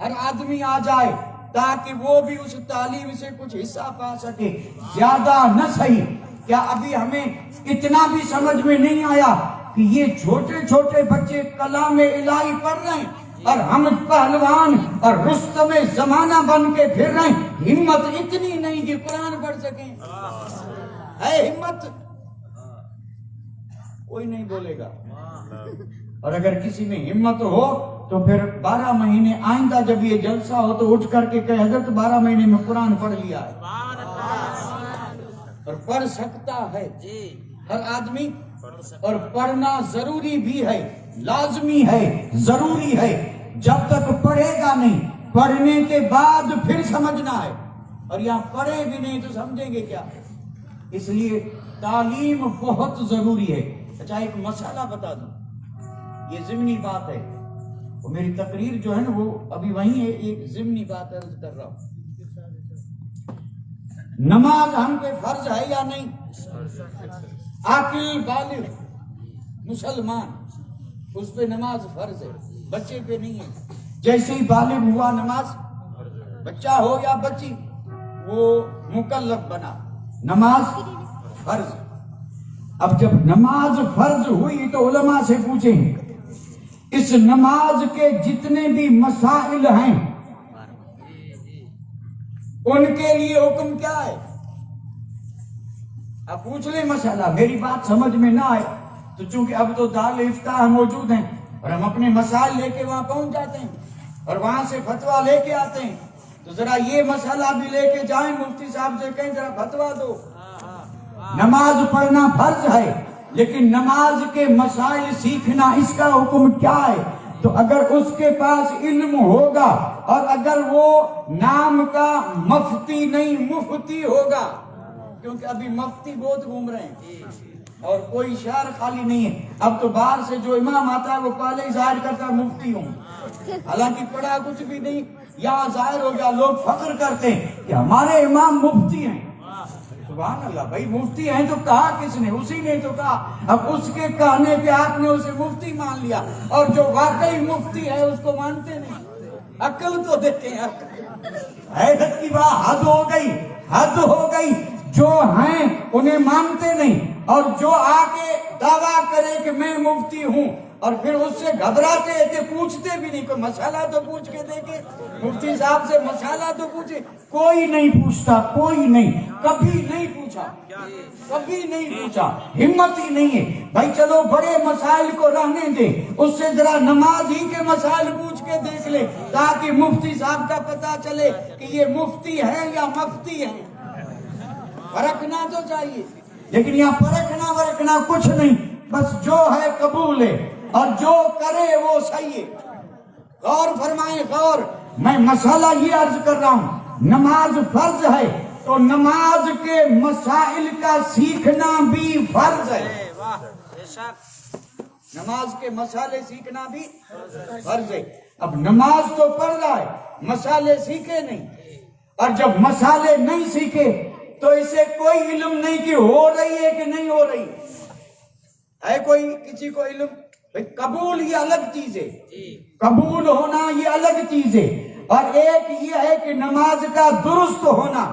ہر آدمی آ جائے, تاکہ وہ بھی اس تعلیم سے کچھ حصہ پا سکے. زیادہ نہ صحیح. کیا ابھی ہمیں اتنا بھی سمجھ میں نہیں آیا کہ یہ چھوٹے چھوٹے بچے کلام الہی پڑھ رہے ہیں اور ہم پہلوان اور رستم زمانہ بن کے پھر رہے ہیں؟ ہمت اتنی نہیں کہ قرآن پڑھ سکیں. ہے ہمت؟ کوئی نہیں بولے گا. اور اگر کسی میں ہمت ہو تو پھر 12 مہینے آئندہ جب یہ جلسہ ہو تو اٹھ کر کے کہے حضرت 12 مہینے میں قرآن پڑھ لیا ہے. اور پڑھ سکتا ہے ہر آدمی, اور پڑھنا ضروری بھی ہے, لازمی ہے, ضروری ہے. جب تک پڑھے گا نہیں, پڑھنے کے بعد پھر سمجھنا ہے, اور یہاں پڑھے بھی نہیں تو سمجھیں گے کیا. اس لیے تعلیم بہت ضروری ہے. اچھا ایک مسئلہ بتا دوں, یہ ضمنی بات ہے, وہ میری تقریر جو ہے نا وہ ابھی وہیں ہے, ایک ضمنی بات عرض کر رہا ہوں. نماز ہم پہ فرض ہے یا نہیں؟ عاقل بالغ مسلمان اس پہ نماز فرض ہے, بچے پہ نہیں ہے. جیسے ہی بالغ ہوا نماز, بچہ ہو یا بچی, وہ مکلف بنا, نماز فرض. اب جب نماز فرض ہوئی تو علماء سے پوچھیں اس نماز کے جتنے بھی مسائل ہیں ان کے لیے حکم کیا ہے؟ اب پوچھ لیں مسئلہ, میری بات سمجھ میں نہ آئے تو چونکہ اب تو دار افتاح موجود ہیں اور ہم اپنے مسائل لے کے وہاں پہنچ جاتے ہیں اور وہاں سے فتویٰ لے کے آتے ہیں, تو ذرا یہ مسئلہ بھی لے کے جائیں, مفتی صاحب سے کہیں ذرا فتویٰ دو. نماز پڑھنا فرض ہے, لیکن نماز کے مسائل سیکھنا اس کا حکم کیا ہے؟ تو اگر اس کے پاس علم ہوگا اور اگر وہ نام کا مفتی نہیں مفتی ہوگا, کیونکہ ابھی مفتی بہت گھوم رہے ہیں اور کوئی شہر خالی نہیں ہے. اب تو باہر سے جو امام آتا ہے وہ پہلے ہی ظاہر کرتا ہے مفتی ہوں, حالانکہ پڑھا کچھ بھی نہیں. یہاں ظاہر ہو گیا, لوگ فخر کرتے ہیں کہ ہمارے امام مفتی ہیں. سبحان اللہ, بھائی مفتی ہیں تو کہا کس نے؟ اسی نے تو کہا. اب اس کے کہنے پہ آپ نے اسے مفتی مان لیا, اور جو واقعی مفتی ہے اس کو مانتے نہیں. عقل تو دیکھیں, حیرت کی بات, حد ہو گئی, حد ہو گئی. جو ہیں انہیں مانتے نہیں, اور جو آگے دعویٰ کرے کہ میں مفتی ہوں اور پھر اس سے گھبراتے تھے, پوچھتے بھی نہیں. کوئی مسئلہ تو پوچھ کے دیکھے, مفتی صاحب سے مسئلہ تو پوچھے. کوئی نہیں پوچھتا, کوئی نہیں, کبھی نہیں پوچھا, کبھی نہیں پوچھا, ہمت ہی نہیں ہے. بھائی چلو بڑے مسائل کو رہنے دے, اس سے ذرا نماز ہی کے مسائل پوچھ کے دیکھ لے, تاکہ مفتی صاحب کا پتہ چلے کہ یہ مفتی ہے یا مفتی ہے. پرکھنا تو چاہیے, لیکن یہاں پرکھنا ورکھنا کچھ نہیں, بس جو ہے قبول ہے اور جو کرے وہ صحیح ہے. غور فرمائیں, غور. میں مسئلہ یہ عرض کر رہا ہوں, نماز فرض ہے تو نماز کے مسائل کا سیکھنا بھی فرض ہے. نماز کے مسائل سیکھنا بھی فرض ہے. اب نماز تو پڑھ رہا ہے, مسائل سیکھے نہیں, اور جب مسائل نہیں سیکھے تو اسے کوئی علم نہیں کہ ہو رہی ہے کہ نہیں ہو رہی ہے. کوئی کسی کو علم؟ قبول یہ الگ چیز ہے, قبول ہونا یہ الگ چیز ہے, اور ایک یہ ہے کہ نماز کا درست ہونا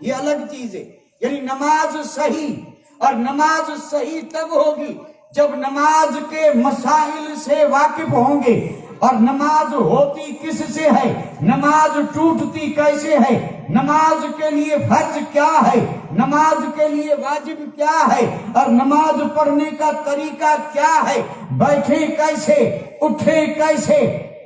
یہ الگ چیز ہے. یعنی نماز صحیح, اور نماز صحیح تب ہوگی جب نماز کے مسائل سے واقف ہوں گے. اور نماز ہوتی کس سے ہے, نماز ٹوٹتی کیسے ہے, نماز کے لیے فرض کیا ہے, نماز کے لیے واجب کیا ہے, اور نماز پڑھنے کا طریقہ کیا ہے, بیٹھیں کیسے, اٹھیں کیسے,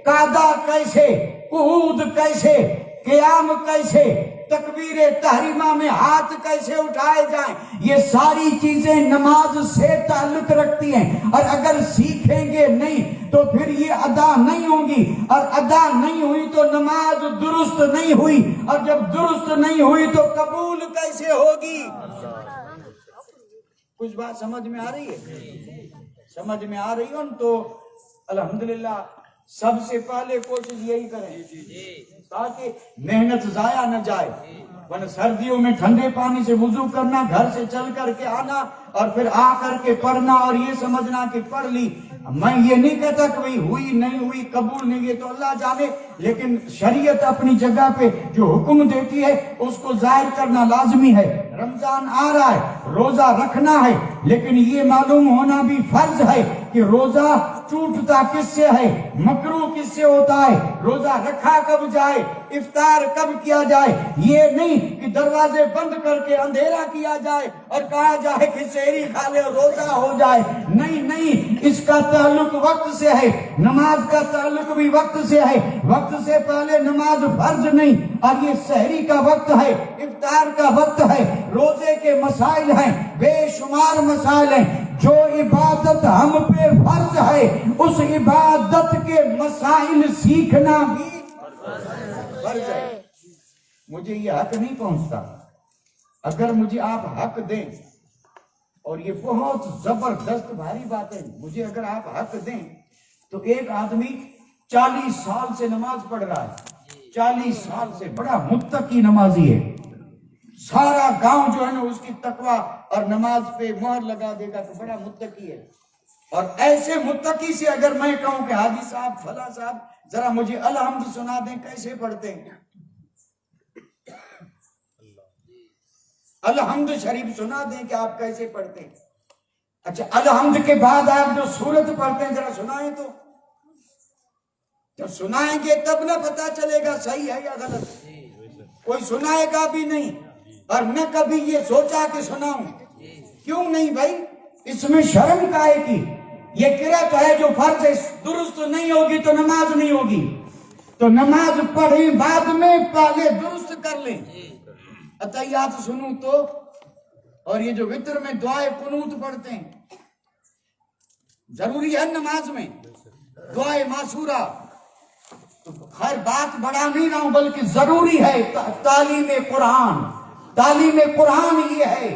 قعدہ کیسے, قعود کیسے, قیام کیسے, تکبیر تحریمہ میں ہاتھ کیسے اٹھائے جائیں, یہ ساری چیزیں نماز سے تعلق رکھتی ہیں. اور اگر سیکھیں گے نہیں تو پھر یہ ادا نہیں ہوں گی, اور ادا نہیں ہوئی تو نماز درست نہیں ہوئی, اور جب درست نہیں ہوئی تو قبول کیسے ہوگی. کچھ بات سمجھ میں آ رہی ہے؟ سمجھ میں آ رہی ہو تو الحمدللہ سب سے پہلے کوشش یہی کریں تاکہ محنت ضائع نہ جائے، ورنہ سردیوں میں ٹھنڈے پانی سے وضو کرنا، گھر سے چل کر کے آنا اور پھر آ کر کے پڑھنا اور یہ سمجھنا کہ پڑھ لی. میں یہ نہیں کہتا کہ بھئی ہوئی نہیں ہوئی قبول نہیں، یہ تو اللہ جانے، لیکن شریعت اپنی جگہ پہ جو حکم دیتی ہے اس کو ظاہر کرنا لازمی ہے. رمضان آ رہا ہے، روزہ رکھنا ہے، لیکن یہ معلوم ہونا بھی فرض ہے کہ روزہ ٹوٹتا کس سے ہے، مکروہ کس سے ہوتا ہے، روزہ رکھا کب جائے، افطار کب کیا جائے. یہ نہیں کہ دروازے بند کر کے اندھیرا کیا جائے اور کہا جائے کہ سحری کھا لے اور روزہ ہو جائے. نہیں نہیں، اس کا تعلق وقت سے ہے، نماز کا تعلق بھی وقت سے ہے. وقت سے پہلے نماز فرض نہیں، اور یہ سحری کا وقت ہے، افطار کا وقت ہے، روزے کے مسائل ہیں، بے شمار مسائل ہیں. جو عبادت ہم پہ فرض ہے اس عبادت کے مسائل سیکھنا بھی فرض ہے. مجھے یہ حق نہیں پہنچتا. اگر مجھے آپ حق دیں، اور یہ بہت زبردست بھاری بات ہے، مجھے اگر آپ حق دیں تو ایک آدمی 40 سال سے نماز پڑھ رہا ہے، 40 سال سے، بڑا متقی نمازی ہے، سارا گاؤں جو ہے نا اس کی تقوی اور نماز پہ مہر لگا دے گا کہ بڑا متقی ہے. اور ایسے متقی سے اگر میں کہوں کہ حاجی صاحب فلاں صاحب ذرا مجھے الحمد سنا دیں، کیسے پڑھتے ہیں؟ الحمد شریف سنا دیں کہ آپ کیسے پڑھتے ہیں. اچھا، الحمد کے بعد آپ جو سورت پڑھتے ہیں ذرا سنائیں تو. جب سنائیں گے تب نہ پتا چلے گا صحیح ہے یا غلط. کوئی سنائے گا بھی نہیں اور نہ کبھی یہ سوچا کہ سناؤں. کیوں نہیں بھائی؟ اس میں شرم کائے کی؟ یہ قرأت ہے جو فرض ہے، درست نہیں ہوگی تو نماز نہیں ہوگی. تو نماز پڑھیں بعد میں، پہلے درست کر لیں. عطیات سنوں تو، اور یہ جو وتر میں دعائے قنوت پڑھتے ہیں، ضروری ہے نماز میں دعائے معصورہ. خیر بات بڑھا نہیں رہا ہوں، بلکہ ضروری ہے تعلیم قرآن. تعلیم قرآن یہ ہے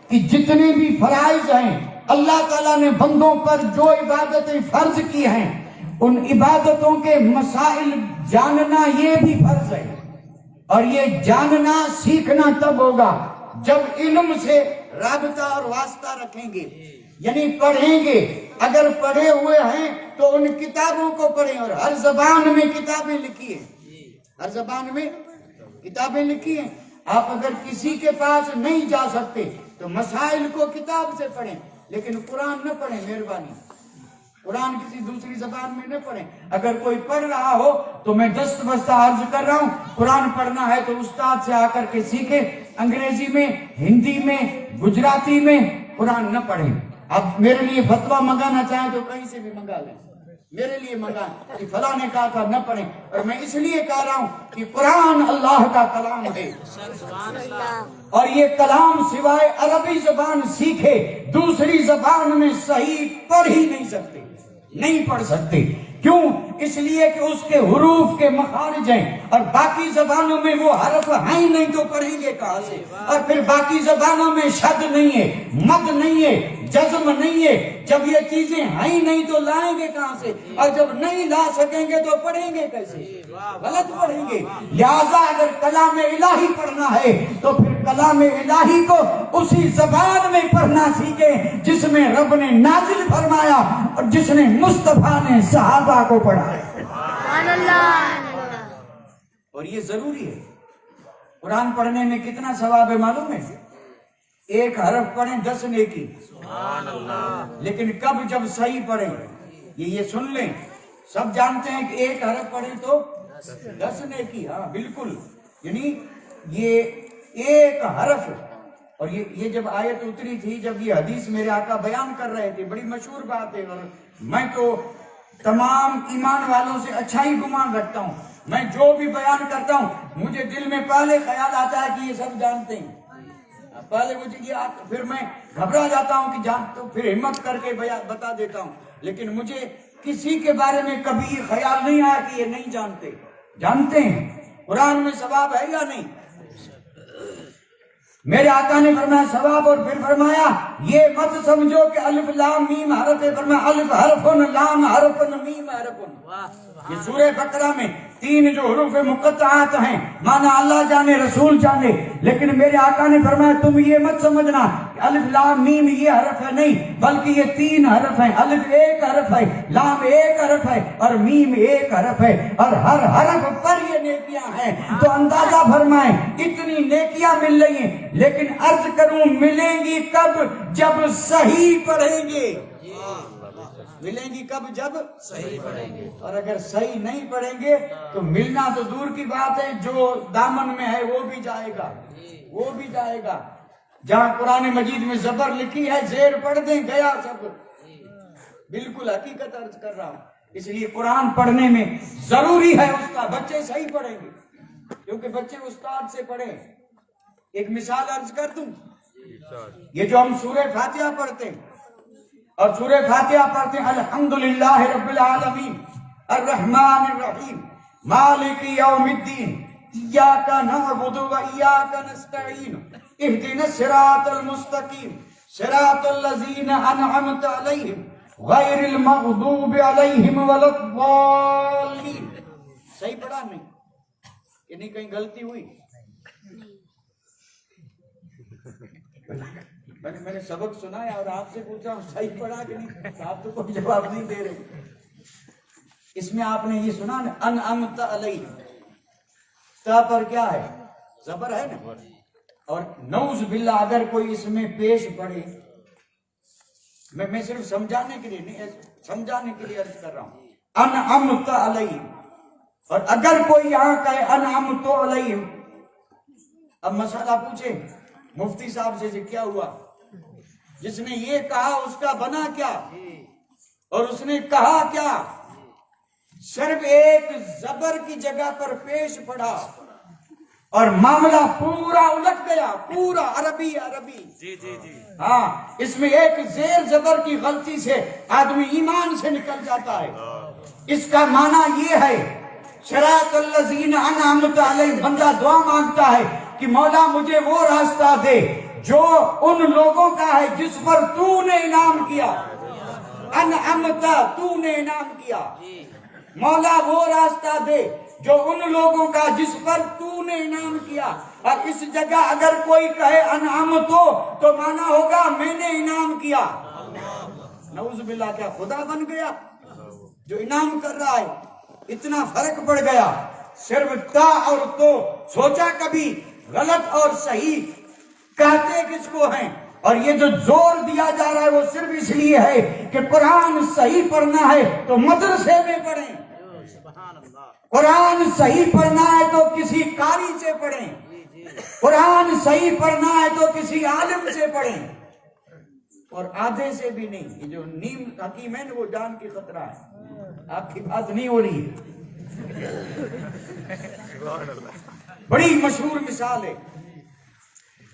کہ جتنے بھی فرائض ہیں اللہ تعالیٰ نے بندوں پر جو عبادتیں فرض کی ہیں، ان عبادتوں کے مسائل جاننا یہ بھی فرض ہے. اور یہ جاننا سیکھنا تب ہوگا جب علم سے رابطہ اور واسطہ رکھیں گے، یعنی پڑھیں گے. اگر پڑھے ہوئے ہیں تو ان کتابوں کو پڑھیں، اور ہر زبان میں کتابیں لکھی ہیں، ہر زبان میں کتابیں لکھی ہیں. آپ اگر کسی کے پاس نہیں جا سکتے تو مسائل کو کتاب سے پڑھیں، لیکن قرآن نہ پڑھیں. مہربانی قرآن کسی دوسری زبان میں نہ پڑھیں. اگر کوئی پڑھ رہا ہو تو میں دست بستہ عرض کر رہا ہوں، قرآن پڑھنا ہے تو استاد سے آ کر کے سیکھیں. انگریزی میں، ہندی میں، گجراتی میں قرآن نہ پڑھیں. اب میرے لیے فتویٰ منگانا چاہیں تو کہیں سے بھی منگا لیں، میرے لیے منگائیں کہ فلاں نے کہا تھا نہ پڑھیں. اور میں اس لیے کہہ رہا ہوں کہ قرآن اللہ کا کلام ہے، اور یہ کلام سوائے عربی زبان سیکھے دوسری زبان میں صحیح پڑھ ہی نہیں سکتے، نہیں پڑھ سکتے. کیوں؟ اس لیے کہ اس کے حروف کے مخارج ہیں، اور باقی زبانوں میں وہ حرف ہیں نہیں تو پڑھیں گے کہاں سے؟ اور پھر باقی زبانوں میں شد نہیں ہے، مد نہیں ہے، جزم نہیں ہے. جب یہ چیزیں ہیں نہیں تو لائیں گے کہاں سے؟ اور جب نہیں لا سکیں گے تو پڑھیں گے کیسے؟ غلط پڑھیں گے. لہذا اگر کلام الہی پڑھنا ہے تو پھر کلام الہی کو اسی زبان میں پڑھنا سیکھیں جس میں رب نے نازل فرمایا اور جس نے مصطفیٰ نے صحابہ کو پڑھایا. اور یہ ضروری ہے. قرآن پڑھنے میں کتنا ثواب ہے معلوم ہے؟ 1 حرف پڑھیں 10 نیکی. لیکن کب؟ جب صحیح پڑھیں. یہ سن لیں، سب جانتے ہیں کہ 1 حرف پڑھیں تو 10 نیکی. ہاں بالکل، یعنی یہ 1 حرف. اور یہ جب آیت اتری تھی، جب یہ حدیث میرے آقا بیان کر رہے تھے، بڑی مشہور بات ہے، اور میں تو تمام ایمان والوں سے اچھا ہی گمان رکھتا ہوں. میں جو بھی بیان کرتا ہوں مجھے دل میں پہلے خیال آتا ہے کہ یہ سب جانتے ہیں. پہلے مجھے یہ، پھر میں گھبرا جاتا ہوں کہ جان، تو پھر ہمت کر کے بتا دیتا ہوں. لیکن مجھے کسی کے بارے میں کبھی یہ خیال نہیں آیا کہ یہ نہیں جانتے. جانتے ہیں. قرآن میں ثواب ہے یا نہیں؟ میرے آقا نے فرمایا ثواب، اور پھر فرمایا یہ مت سمجھو کہ الف لام میم حرف ہے، فرمایا الف حرفن لام حرفن میم حرفن۔ یہ سورہ بقرہ میں 3 جو حروف مقطعات ہیں، مانا اللہ جانے رسول جانے، لیکن میرے آقا نے فرمایا تم یہ مت سمجھنا کہ الف لام میم یہ حرف ہے، نہیں، بلکہ یہ 3 حرف ہیں۔ الف ایک حرف ہے، لام ایک حرف ہے، اور میم ایک حرف ہے، اور ہر حرف پر یہ نیکیاں ہیں۔ تو اندازہ فرمائیں اتنی نیکیاں مل رہی ہیں، لیکن عرض کروں ملیں گی کب؟ جب صحیح پڑھیں گے۔ ملیں گی کب؟ جب صحیح پڑھیں گے، اور اگر صحیح نہیں پڑھیں گے تو ملنا تو دور کی بات ہے، جو دامن میں ہے وہ بھی جائے گا، وہ بھی جائے گا۔ جہاں قرآن مجید میں زبر لکھی ہے زیر پڑھ دیں گیا سب، بالکل حقیقت عرض کر رہا ہوں۔ اس لیے قرآن پڑھنے میں ضروری ہے اس کا، بچے صحیح پڑھیں گے کیونکہ بچے استاد سے پڑھیں۔ ایک مثال عرض کر دوں، یہ جو ہم سورہ فاتحہ پڑھتے ہیں، اور سورہ فاتحہ پڑھتے ہیں الحمدللہ رب العالمین الرحمن الرحیم مالک یوم الدین ایاک نعبد و ایاک نستعین اہدنا الصراط المستقیم صراط الذین انعمت علیہم غیر المغضوب علیہم ولا الضالین۔ صحیح پڑھا نہیں؟ یہ نہیں کہیں غلطی ہوئی؟ میں نے سبق سنا ہے اور آپ سے پوچھا ہوں صحیح پڑھا کہ نہیں، آپ تو کوئی جواب نہیں دے رہے۔ اس میں آپ نے یہ سنا نا انعمت علیہم، تا پر کیا ہے؟ زبر ہے نا، اور نعوذ باللہ اگر کوئی اس میں پیش پڑے، میں صرف سمجھانے کے لیے نہیں، سمجھانے کے لیے عرض کر رہا ہوں انعمت علیہم، اور اگر کوئی یہاں کہے انعمت علیہم، اب مسئلہ پوچھے مفتی صاحب سے کیا ہوا؟ جس نے یہ کہا اس کا بنا کیا؟ اور اس نے کہا کیا؟ صرف ایک زبر کی جگہ پر پیش پڑا اور معاملہ پورا الٹ گیا، پورا عربی عربی۔ ہاں، اس میں ایک زیر زبر کی غلطی سے آدمی ایمان سے نکل جاتا ہے۔ اس کا معنی یہ ہے صراط الذین انعمت علیہم، بندہ دعا مانگتا ہے کہ مولا مجھے وہ راستہ دے جو ان لوگوں کا ہے جس پر تو نے انعام کیا، انعمت، تو نے انعام کیا، مولا وہ راستہ دے جو ان لوگوں کا جس پر تو نے انعام کیا۔ اور اس جگہ اگر کوئی کہے انعمت تو مانا ہوگا میں نے انعام کیا۔ نعوذ باللہ، کیا خدا بن گیا جو انعام کر رہا ہے؟ اتنا فرق پڑ گیا، صرف تا اور تو۔ سوچا کبھی غلط اور صحیح کہتے کس کو ہیں؟ اور یہ جو زور دیا جا رہا ہے وہ صرف اس لیے ہے کہ قرآن صحیح پڑھنا ہے تو مدرسے میں پڑھیں، قرآن صحیح پڑھنا ہے تو کسی قاری سے پڑھیں، قرآن صحیح پڑھنا ہے تو کسی عالم سے پڑھیں، اور آدھے سے بھی نہیں۔ یہ جو نیم حکیم ہے وہ جان کی خطرہ ہے، آپ کی بات نہیں ہو رہی ہے۔ بڑی مشہور مثال ہے،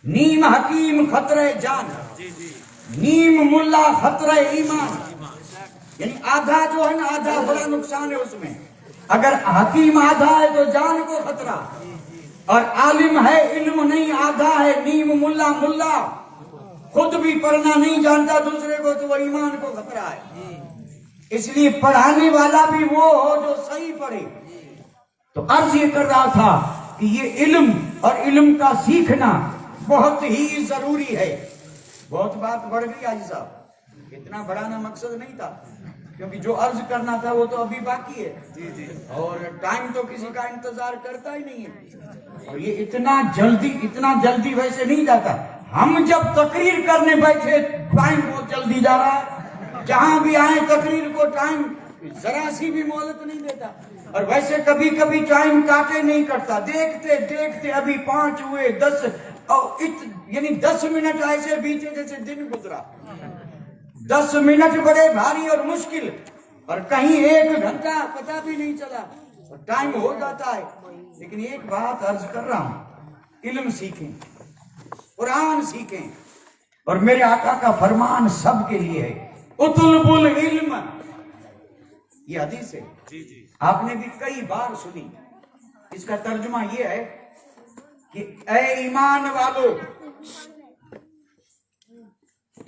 نیم حکیم خطرہ جان، نیم ملا خطرہ ایمان، یعنی آدھا جو ہے نا، آدھا بڑا نقصان ہے اس میں۔ اگر حکیم آدھا ہے تو جان کو خطرہ، اور عالم ہے علم نہیں، آدھا ہے نیم ملا، ملا خود بھی پڑھنا نہیں جانتا دوسرے کو تو وہ ایمان کو خطرہ ہے۔ اس لیے پڑھانے والا بھی وہ ہو جو صحیح پڑھے۔ تو عرض یہ کر رہا تھا کہ یہ علم اور علم کا سیکھنا بہت ہی ضروری ہے۔ بہت بات بڑھ گئی حاجی صاحب، اتنا بڑھانا مقصد نہیں تھا، کیونکہ جو عرض کرنا تھا وہ تو ابھی باقی ہے، اور ٹائم تو کسی کا انتظار کرتا ہی نہیں ہے، اور یہ اتنا جلدی ویسے نہیں جاتا۔ ہم جب تقریر کرنے بیٹھے ٹائم بہت جلدی جا رہا ہے، جہاں بھی آئے تقریر کو ٹائم ذرا سی بھی مہلت نہیں دیتا، اور ویسے کبھی کبھی ٹائم کاٹے نہیں کرتا، دیکھتے دیکھتے ابھی 5 ہوئے 10، یعنی 10 منٹ ایسے بیتے جیسے دن گزرا۔ 10 منٹ بڑے بھاری اور مشکل، اور کہیں 1 گھنٹہ پتہ بھی نہیں چلا، اور ٹائم ہو جاتا ہے۔ لیکن ایک بات عرض کر رہا ہوں، علم سیکھیں، قرآن سیکھیں، اور میرے آقا کا فرمان سب کے لیے ہے، اطلب العلم، یہ حدیث ہے، آپ نے بھی کئی بار سنی۔ اس کا ترجمہ یہ ہے کہ اے ایمان والو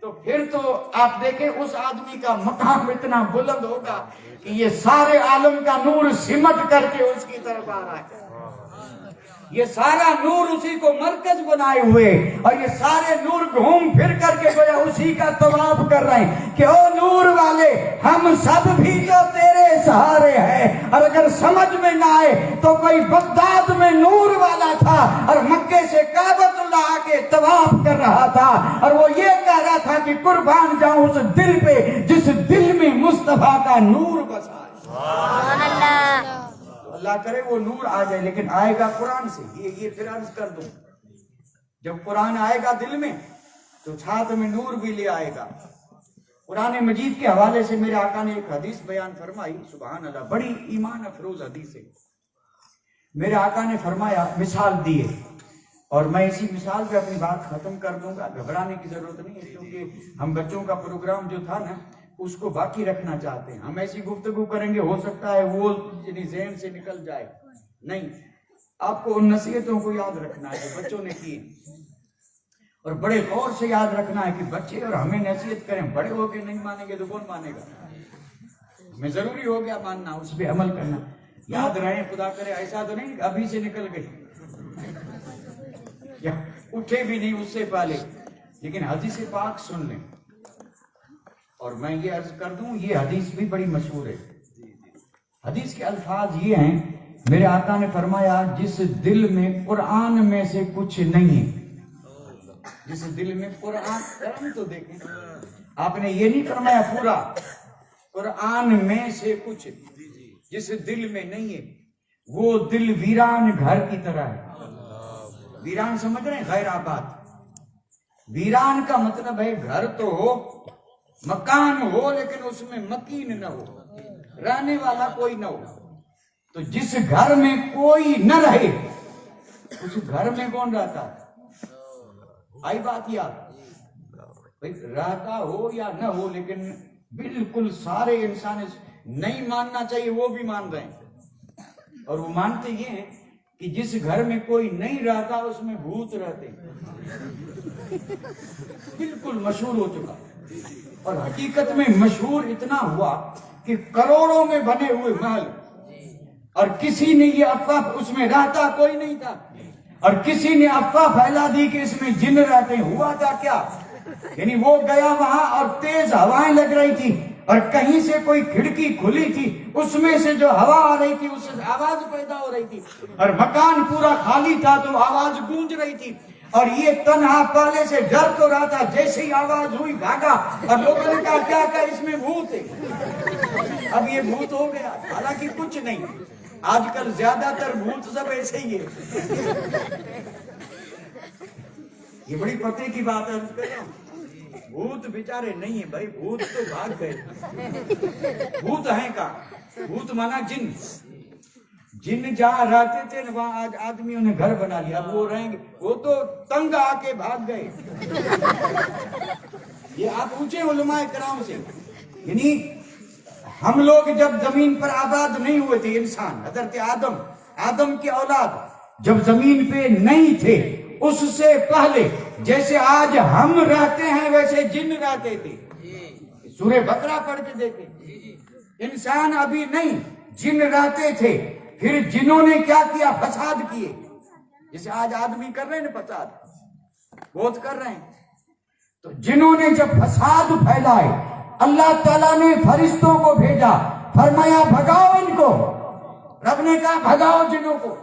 تو پھر تو آپ دیکھیں اس آدمی کا مقام اتنا بلند ہوگا کہ یہ سارے عالم کا نور سمٹ کر کے اس کی طرف آ رہا ہے. یہ سارا نور اسی کو مرکز بنائے ہوئے اور یہ سارے نور گھوم پھر کر کے گویا اسی کا طواف کر رہے ہیں کہ او نور والے ہم سب بھی تو تیرے سہارے ہیں. اور اگر سمجھ میں نہ آئے تو کوئی بغداد میں نور والا تھا اور مکے سے کعبۃ اللہ آ کے طواف کر رہا تھا اور وہ یہ کہہ رہا تھا کہ قربان جاؤں اس دل پہ جس دل میں مصطفیٰ کا نور بسا ہے. سبحان اللہ. اللہ کرے وہ نور آ جائے، لیکن آئے گا قرآن سے. یہ پھر عرض کر دوں، جب قرآن آئے گا دل میں تو ساتھ میں نور بھی لے آئے گا. قرآن مجید کے حوالے سے میرے آقا نے ایک حدیث بیان فرمائی، سبحان اللہ، بڑی ایمان افروز حدیث ہے. میرے آقا نے فرمایا، مثال دیے، اور میں اسی مثال پہ اپنی بات ختم کر دوں گا. گھبرانے کی ضرورت نہیں ہے، کیونکہ ہم بچوں کا پروگرام جو تھا نا اس کو باقی رکھنا چاہتے ہیں. ہم ایسی گفتگو کریں گے، ہو سکتا ہے وہ ذہن سے نکل جائے. نہیں، آپ کو ان نصیحتوں کو یاد رکھنا ہے جو بچوں نے کی، اور بڑے غور سے یاد رکھنا ہے کہ بچے اور ہمیں نصیحت کریں، بڑے ہو کے نہیں مانیں گے تو کون مانے گا؟ ہمیں ضروری ہو گیا ماننا، اس پہ عمل کرنا. یاد رہے، خدا کرے ایسا تو نہیں ابھی سے نکل گئی یا اٹھے بھی نہیں اس سے پہلے. لیکن حدیث پاک سن لیں، اور میں یہ عرض کر دوں، یہ حدیث بھی بڑی مشہور ہے. حدیث کے الفاظ یہ ہیں، میرے آقا نے فرمایا، جس دل میں قرآن میں سے کچھ نہیں ہے، جس دل میں قرآن تو دیکھیں، آپ نے یہ نہیں فرمایا پورا، قرآن میں سے کچھ جس دل میں نہیں ہے وہ دل ویران گھر کی طرح ہے. ویران سمجھ رہے ہیں؟ غیر آباد. ویران کا مطلب ہے گھر تو ہو، مکان ہو، لیکن اس میں مکین نہ ہو، رہنے والا کوئی نہ ہو. تو جس گھر میں کوئی نہ رہے اس گھر میں کون رہتا ہے؟ آئی بات یاد؟ رہتا ہو یا نہ ہو، لیکن بالکل سارے انسان نہیں ماننا چاہیے وہ بھی مان رہے ہیں، اور وہ مانتے یہ ہیں کہ جس گھر میں کوئی نہیں رہتا اس میں بھوت رہتے. بالکل مشہور ہو چکا، اور حقیقت میں مشہور اتنا ہوا کہ کروڑوں میں بنے ہوئے محل، اور کسی نے یہ افواہ، اس میں رہتا کوئی نہیں تھا، اور کسی نے افواہ پھیلا دی کہ اس میں جن رہتے ہیں. ہوا تھا کیا؟ یعنی وہ گیا وہاں اور تیز ہوائیں لگ رہی تھی، اور کہیں سے کوئی کھڑکی کھلی تھی، اس میں سے جو ہوا آ رہی تھی اس سے آواز پیدا ہو رہی تھی، اور مکان پورا خالی تھا تو آواز گونج رہی تھی. اور یہ تنہا پالے سے ڈر تو رہا تھا، جیسے ہی آواز ہوئی بھاگا، اور لوگوں نے کہا کیا کہ اس میں بھوت ہے. اب یہ بھوت ہو گیا، حالانکہ کچھ نہیں. آج کل زیادہ تر بھوت سب ایسے ہی ہے. یہ بڑی پتے کی بات ہے. بھوت بیچارے نہیں ہیں بھائی، بھوت تو بھاگ گئے. بھوت ہیں کا بھوت مانا جن. جن جہاں رہتے تھے وہاں آج آدمیوں نے گھر بنا لیا، اب وہ رہیں گے، وہ تو تنگ آ کے بھاگ گئے. یہ آپ پوچھیں علماء کرام سے، یعنی ہم لوگ جب زمین پر آباد نہیں ہوئے تھے، انسان حضرت آدم کی اولاد جب زمین پہ نہیں تھے، اس سے پہلے جیسے آج ہم رہتے ہیں ویسے جن رہتے تھے. سورہ بقرہ پڑھ کے دیکھیں، انسان ابھی نہیں، جن رہتے تھے. پھر جنہوں نے کیا کیا؟ فساد کیے، جیسے آج آدمی کر رہے ہیں نا، فساد بہت کر رہے ہیں. تو جنہوں نے جب فساد پھیلائے، اللہ تعالیٰ نے فرشتوں کو بھیجا، فرمایا بھگاؤ ان کو. رب نے کہا بھگاؤ جنوں کو،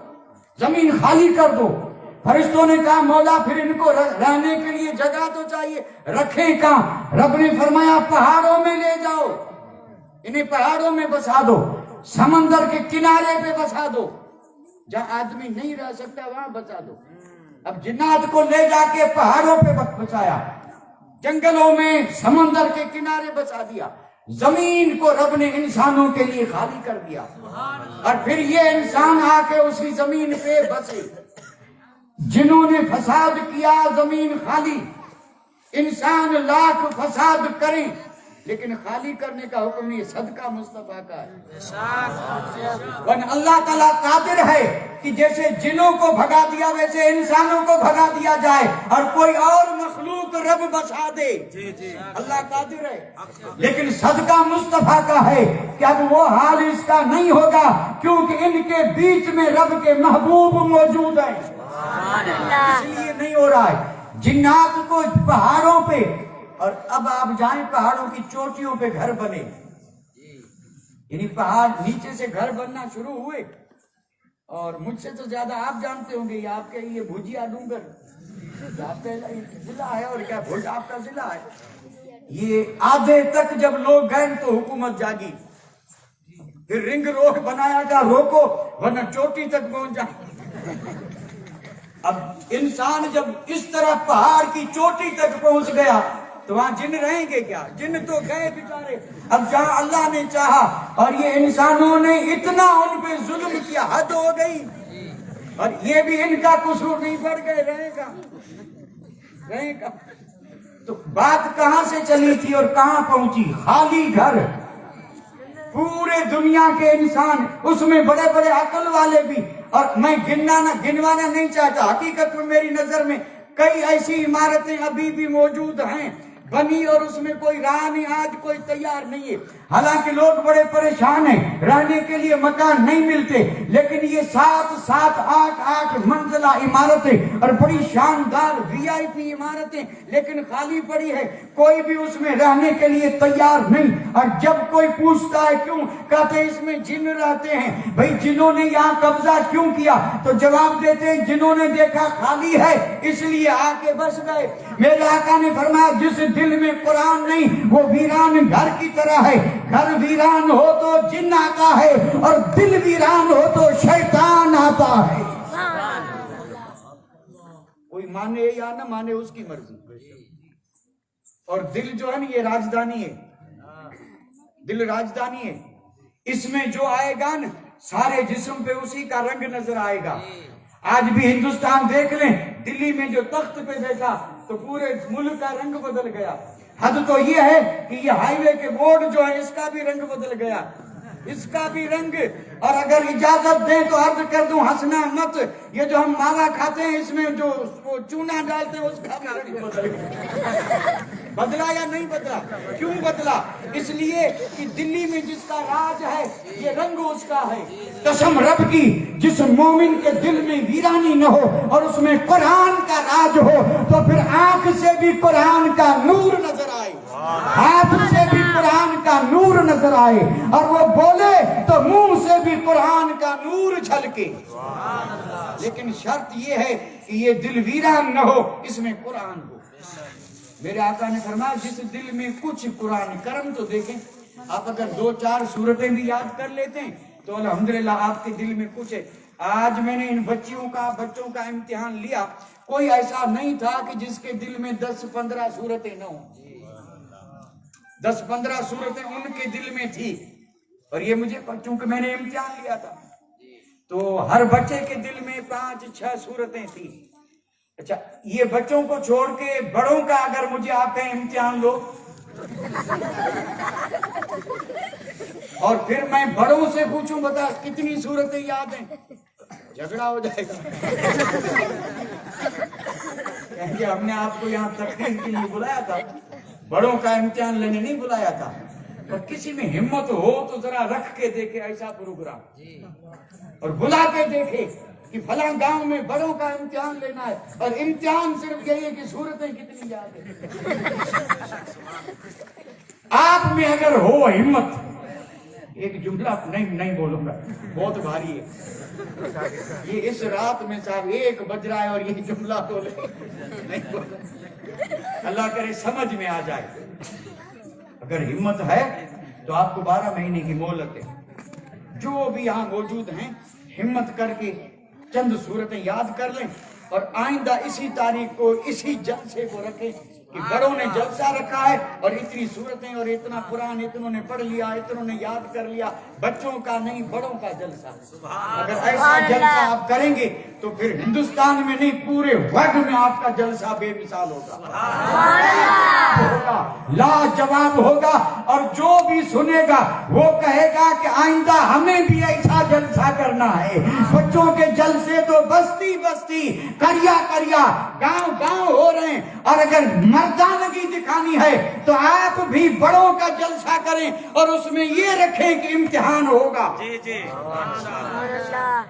زمین خالی کر دو. فرشتوں نے کہا مولا پھر ان کو رہنے کے لیے جگہ تو چاہیے، رکھیں کہاں؟ رب نے فرمایا پہاڑوں میں لے جاؤ، انہیں پہاڑوں میں بسا دو، سمندر کے کنارے پہ بسا دو، جہاں آدمی نہیں رہ سکتا وہاں بسا دو. اب جنات کو لے جا کے پہاڑوں پہ بسایا، جنگلوں میں، سمندر کے کنارے بسا دیا. زمین کو رب نے انسانوں کے لیے خالی کر دیا، اور پھر یہ انسان آ کے اسی زمین پہ بسے. جنہوں نے فساد کیا، زمین خالی. انسان لاکھ فساد کریں لیکن خالی کرنے کا حکم نہیں، صدقہ مصطفیٰ کا ہے۔ ورنہ اللہ تعالیٰ قادر ہے کہ جیسے جنوں کو بھگا دیا ویسے انسانوں کو بھگا دیا جائے اور کوئی اور مخلوق رب بسا دے، اللہ قادر ہے۔ لیکن صدقہ مصطفیٰ کا ہے کہ اب وہ حال اس کا نہیں ہوگا، کیونکہ ان کے بیچ میں رب کے محبوب موجود ہیں، اس لیے نہیں ہو رہا ہے۔ جنات کو پہاڑوں پہ، اور اب آپ جائیں پہاڑوں کی چوٹیوں پہ گھر بنے، یعنی پہاڑ نیچے سے گھر بننا شروع ہوئے، اور مجھ سے تو زیادہ آپ جانتے ہوں گے، یہ آپ کے یہ بھجیا ڈونگر آپ کا ضلع ہے، اور کیا بھوج آپ کا ضلع ہے۔ یہ آدھے تک جب لوگ گئے تو حکومت جاگی، پھر رنگ روڈ بنایا گیا، روکو ورنہ چوٹی تک پہنچ جائے۔ اب انسان جب اس طرح پہاڑ کی چوٹی تک پہنچ گیا تو وہاں جن رہیں گے کیا؟ جن تو گئے بیچارے۔ اب جہاں اللہ نے چاہا، اور یہ انسانوں نے اتنا ان پہ ظلم کیا، حد ہو گئی، اور یہ بھی ان کا قصور نہیں، بڑھ گئے، رہے گا۔ تو بات کہاں سے چلی تھی اور کہاں پہنچی؟ خالی گھر، پورے دنیا کے انسان، اس میں بڑے بڑے عقل والے بھی، اور میں گنوانا نہیں چاہتا، حقیقت میں میری نظر میں کئی ایسی عمارتیں ابھی بھی موجود ہیں بنی، اور اس میں کوئی راہ نہیں، آج کوئی تیار نہیں ہے، حالانکہ لوگ بڑے پریشان ہیں، رہنے کے لیے مکان نہیں ملتے، لیکن یہ 7 8 منزلہ عمارتیں اور بڑی شاندار VIP عمارتیں، لیکن خالی پڑی ہے، کوئی بھی اس میں رہنے کے لیے تیار نہیں۔ اور جب کوئی پوچھتا ہے کیوں، کہتے ہیں اس میں جن رہتے ہیں۔ بھئی جنہوں نے یہاں قبضہ کیوں کیا؟ تو جواب دیتے ہیں جنہوں نے دیکھا خالی ہے اس لیے آ کے بس گئے۔ میرے آقا نے فرمایا جس دل میں قرآن نہیں وہ ویران گھر کی طرح ہے، گھر ویران ہو تو جن آتا ہے، اور دل ویران ہو تو شیطان آتا ہے۔ کوئی مانے یا نہ مانے اس کی مرضی، اور دل جو ہے نا یہ راجدھانی ہے، دل راجدھانی ہے، اس میں جو آئے گا نا سارے جسم پہ اسی کا رنگ نظر آئے گا۔ آج بھی ہندوستان دیکھ لیں، دلی میں جو تخت پہ بیٹھا تو پورے ملک کا رنگ بدل گیا۔ حد تو یہ ہے کہ یہ ہائی وے کے بورڈ جو ہے اس کا بھی رنگ بدل گیا، اس کا بھی رنگ۔ اور اگر اجازت دیں تو عرض کر دوں، ہنسنا مت، یہ جو ہم ماوا کھاتے ہیں اس میں جو وہ چونا ڈالتے ہیں اس کا بھی رنگ بدل گیا۔ بدلا یا نہیں بدلا؟ کیوں بدلا؟ اس لیے کہ دلی میں جس کا راج ہے یہ رنگ اس کا ہے۔ قسم رب کی، جس مومن کے دل میں ویرانی نہ ہو اور اس میں قرآن کا راج ہو تو پھر آنکھ سے بھی قرآن کا نور نظر آئے، ہاتھ سے بھی قرآن کا نور نظر آئے، اور وہ بولے تو منہ سے بھی قرآن کا نور جھلکے۔ لیکن شرط یہ ہے کہ یہ دل ویران نہ ہو، اس میں قرآن ہو۔ میرے آقا نے فرمایا جس دل میں کچھ قرآن، کرم تو دیکھیں آپ، اگر 2-4 سورتیں بھی یاد کر لیتے ہیں تو الحمدللہ آپ کے دل میں کچھ ہے۔ آج میں نے ان بچوں کا امتحان لیا، کوئی ایسا نہیں تھا کہ جس کے دل میں 10-15 سورتیں نہ ہوں۔ 10-15 سورتیں ان کے دل میں تھی، اور یہ مجھے چونکہ میں نے امتحان لیا تھا تو ہر بچے کے دل میں 5-6 سورتیں تھی۔ اچھا یہ بچوں کو چھوڑ کے بڑوں کا اگر مجھے آپ کہیں امتحان لو، اور پھر میں بڑوں سے پوچھوں بتا کتنی سورتیں یاد ہیں، جھگڑا ہو جائے گا۔ کہیں ہم نے آپ کو یہاں تقریر کے لیے بلایا تھا، بڑوں کا امتحان لینے نہیں بلایا تھا۔ اور کسی میں ہمت ہو تو ذرا رکھ کے دیکھے ایسا پروگرام، اور بلا کے دیکھے کہ فلاں گاؤں میں بڑوں کا امتحان لینا ہے، اور امتحان صرف یہی ہے کہ سورتیں کتنی یاد ہیں۔ آپ میں اگر ہو ہمت، ایک جملہ نہیں بولوں گا، بہت بھاری ہے یہ، اس رات میں صاحب 1 بج رہا ہے اور یہ جملہ بولے نہیں بولوں، اللہ کرے سمجھ میں آ جائے۔ اگر ہمت ہے تو آپ کو 12 مہینے کی مہلت ہے۔ جو بھی یہاں موجود ہیں ہمت کر کے چند سورتیں یاد کر لیں، اور آئندہ اسی تاریخ کو اسی جلسے کو رکھیں کہ بڑوں نے جلسہ رکھا ہے اور اتنی صورتیں اور اتنا قرآن اتنوں نے پڑھ لیا، اتنوں نے یاد کر لیا، بچوں کا نہیں بڑوں کا جلسہ۔ اگر ایسا جلسہ آپ کریں گے تو پھر ہندوستان میں نہیں پورے ورلڈ میں آپ کا جلسہ بے مثال ہوگا، لاجواب ہوگا، اور جو بھی سنے گا وہ کہے گا کہ آئندہ ہمیں بھی ایسا جلسہ کرنا ہے۔ بچوں کے جلسے تو بستی بستی، کریا کریا، گاؤں گاؤں ہو رہے ہیں، اور اگر مردانگی دکھانی ہے تو آپ بھی بڑوں کا جلسہ کریں اور اس میں یہ رکھیں کہ امتحان ہوگا۔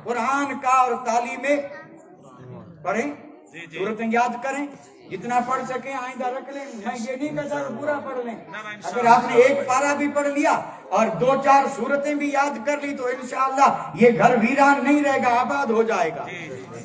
قرآن کا اور تعلیم پڑھیں، صورتیں یاد کریں، جتنا پڑھ سکیں آئندہ رکھ لیں۔ میں یہ نہیں کہتا کہ پورا پڑھ لیں، اگر آپ نے ایک پارہ بھی پڑھ لیا اور 2-4 صورتیں بھی یاد کر لی تو انشاءاللہ یہ گھر ویران نہیں رہے گا، آباد ہو جائے گا۔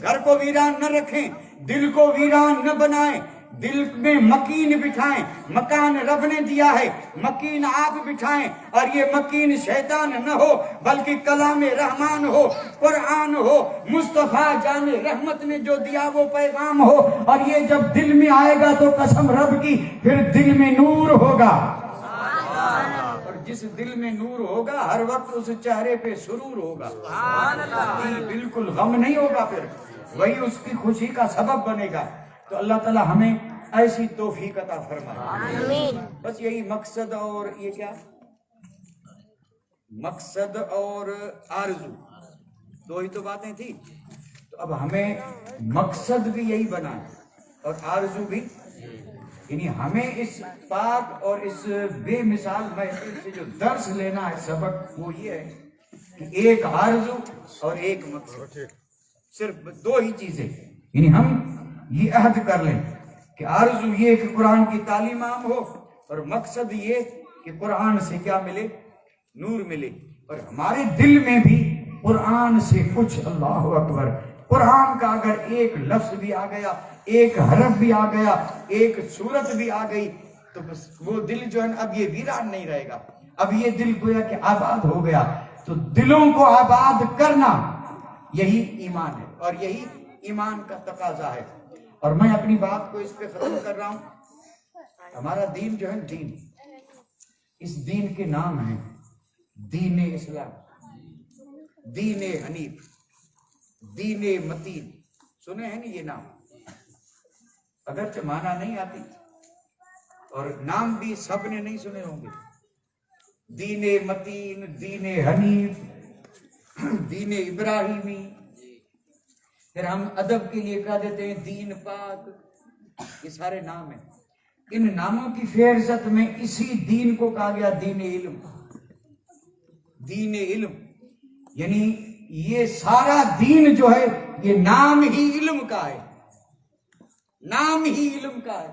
گھر کو ویران نہ رکھیں، دل کو ویران نہ بنائیں، دل میں مکین بٹھائیں۔ مکان رب نے دیا ہے، مکین آپ بٹھائیں، اور یہ مکین شیطان نہ ہو بلکہ کلام رحمان ہو، قرآن ہو، مصطفیٰ جان رحمت نے جو دیا وہ پیغام ہو، اور یہ جب دل میں آئے گا تو قسم رب کی پھر دل میں نور ہوگا، اور جس دل میں نور ہوگا ہر وقت اس چہرے پہ سرور ہوگا، بالکل غم نہیں ہوگا، پھر وہی اس کی خوشی کا سبب بنے گا۔ تو اللہ تعالی ہمیں ایسی توفیق عطا فرمائے۔ بس یہی مقصد اور یہ کیا، مقصد اور آرزو، دو ہی تو باتیں تھی۔ تو اب ہمیں مقصد بھی یہی بنا ہے اور آرزو بھی، یعنی ہمیں اس پاک اور اس بے مثال محفل سے جو درس لینا ہے سبق، وہ یہ ہے کہ ایک آرزو اور ایک مقصد، صرف 2 ہی چیزیں۔ یعنی ہم یہ عہد کر لیں کہ آرزو یہ کہ قرآن کی تعلیم عام ہو، اور مقصد یہ کہ قرآن سے کیا ملے، نور ملے، اور ہمارے دل میں بھی قرآن سے کچھ، اللہ اکبر، قرآن کا اگر ایک لفظ بھی آ گیا، ایک حرف بھی آ گیا، ایک صورت بھی آ گئی تو بس وہ دل جو ہے اب یہ ویران نہیں رہے گا، اب یہ دل گویا کہ آباد ہو گیا۔ تو دلوں کو آباد کرنا یہی ایمان ہے اور یہی ایمان کا تقاضا ہے۔ اور میں اپنی بات کو اس پہ ختم کر رہا ہوں۔ ہمارا دین جو ہے، دین، اس دین کے نام ہیں دین اسلام، دین حنیف، دین متین، سنے ہیں نا یہ نام؟ اگرچہ معنی نہیں آتی اور نام بھی سب نے نہیں سنے ہوں گے، دین متین، دین حنیف، دین ابراہیمی، پھر ہم ادب کے لیے کہہ دیتے ہیں دین پاک، یہ سارے نام ہیں۔ ان ناموں کی فہرست میں اسی دین کو کہا گیا دین علم۔ دین علم یعنی یہ سارا دین جو ہے یہ نام ہی علم کا ہے، نام ہی علم کا ہے،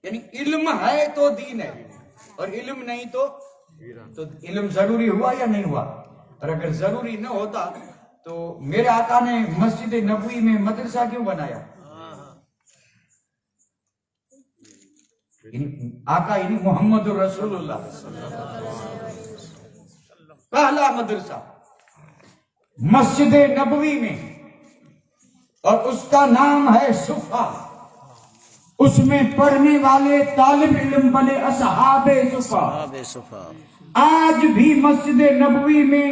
یعنی علم ہے تو دین ہے، اور علم نہیں تو علم ضروری ہوا یا نہیں ہوا؟ اور اگر ضروری نہ ہوتا تو میرے آقا نے مسجد نبوی میں مدرسہ کیوں بنایا؟ آقا یعنی محمد رسول اللہ، پہلا مدرسہ مسجد نبوی میں، اور اس کا نام ہے صفا۔ اس میں پڑھنے والے طالب علم بنے اصحاب صفا۔ آج بھی مسجد نبوی میں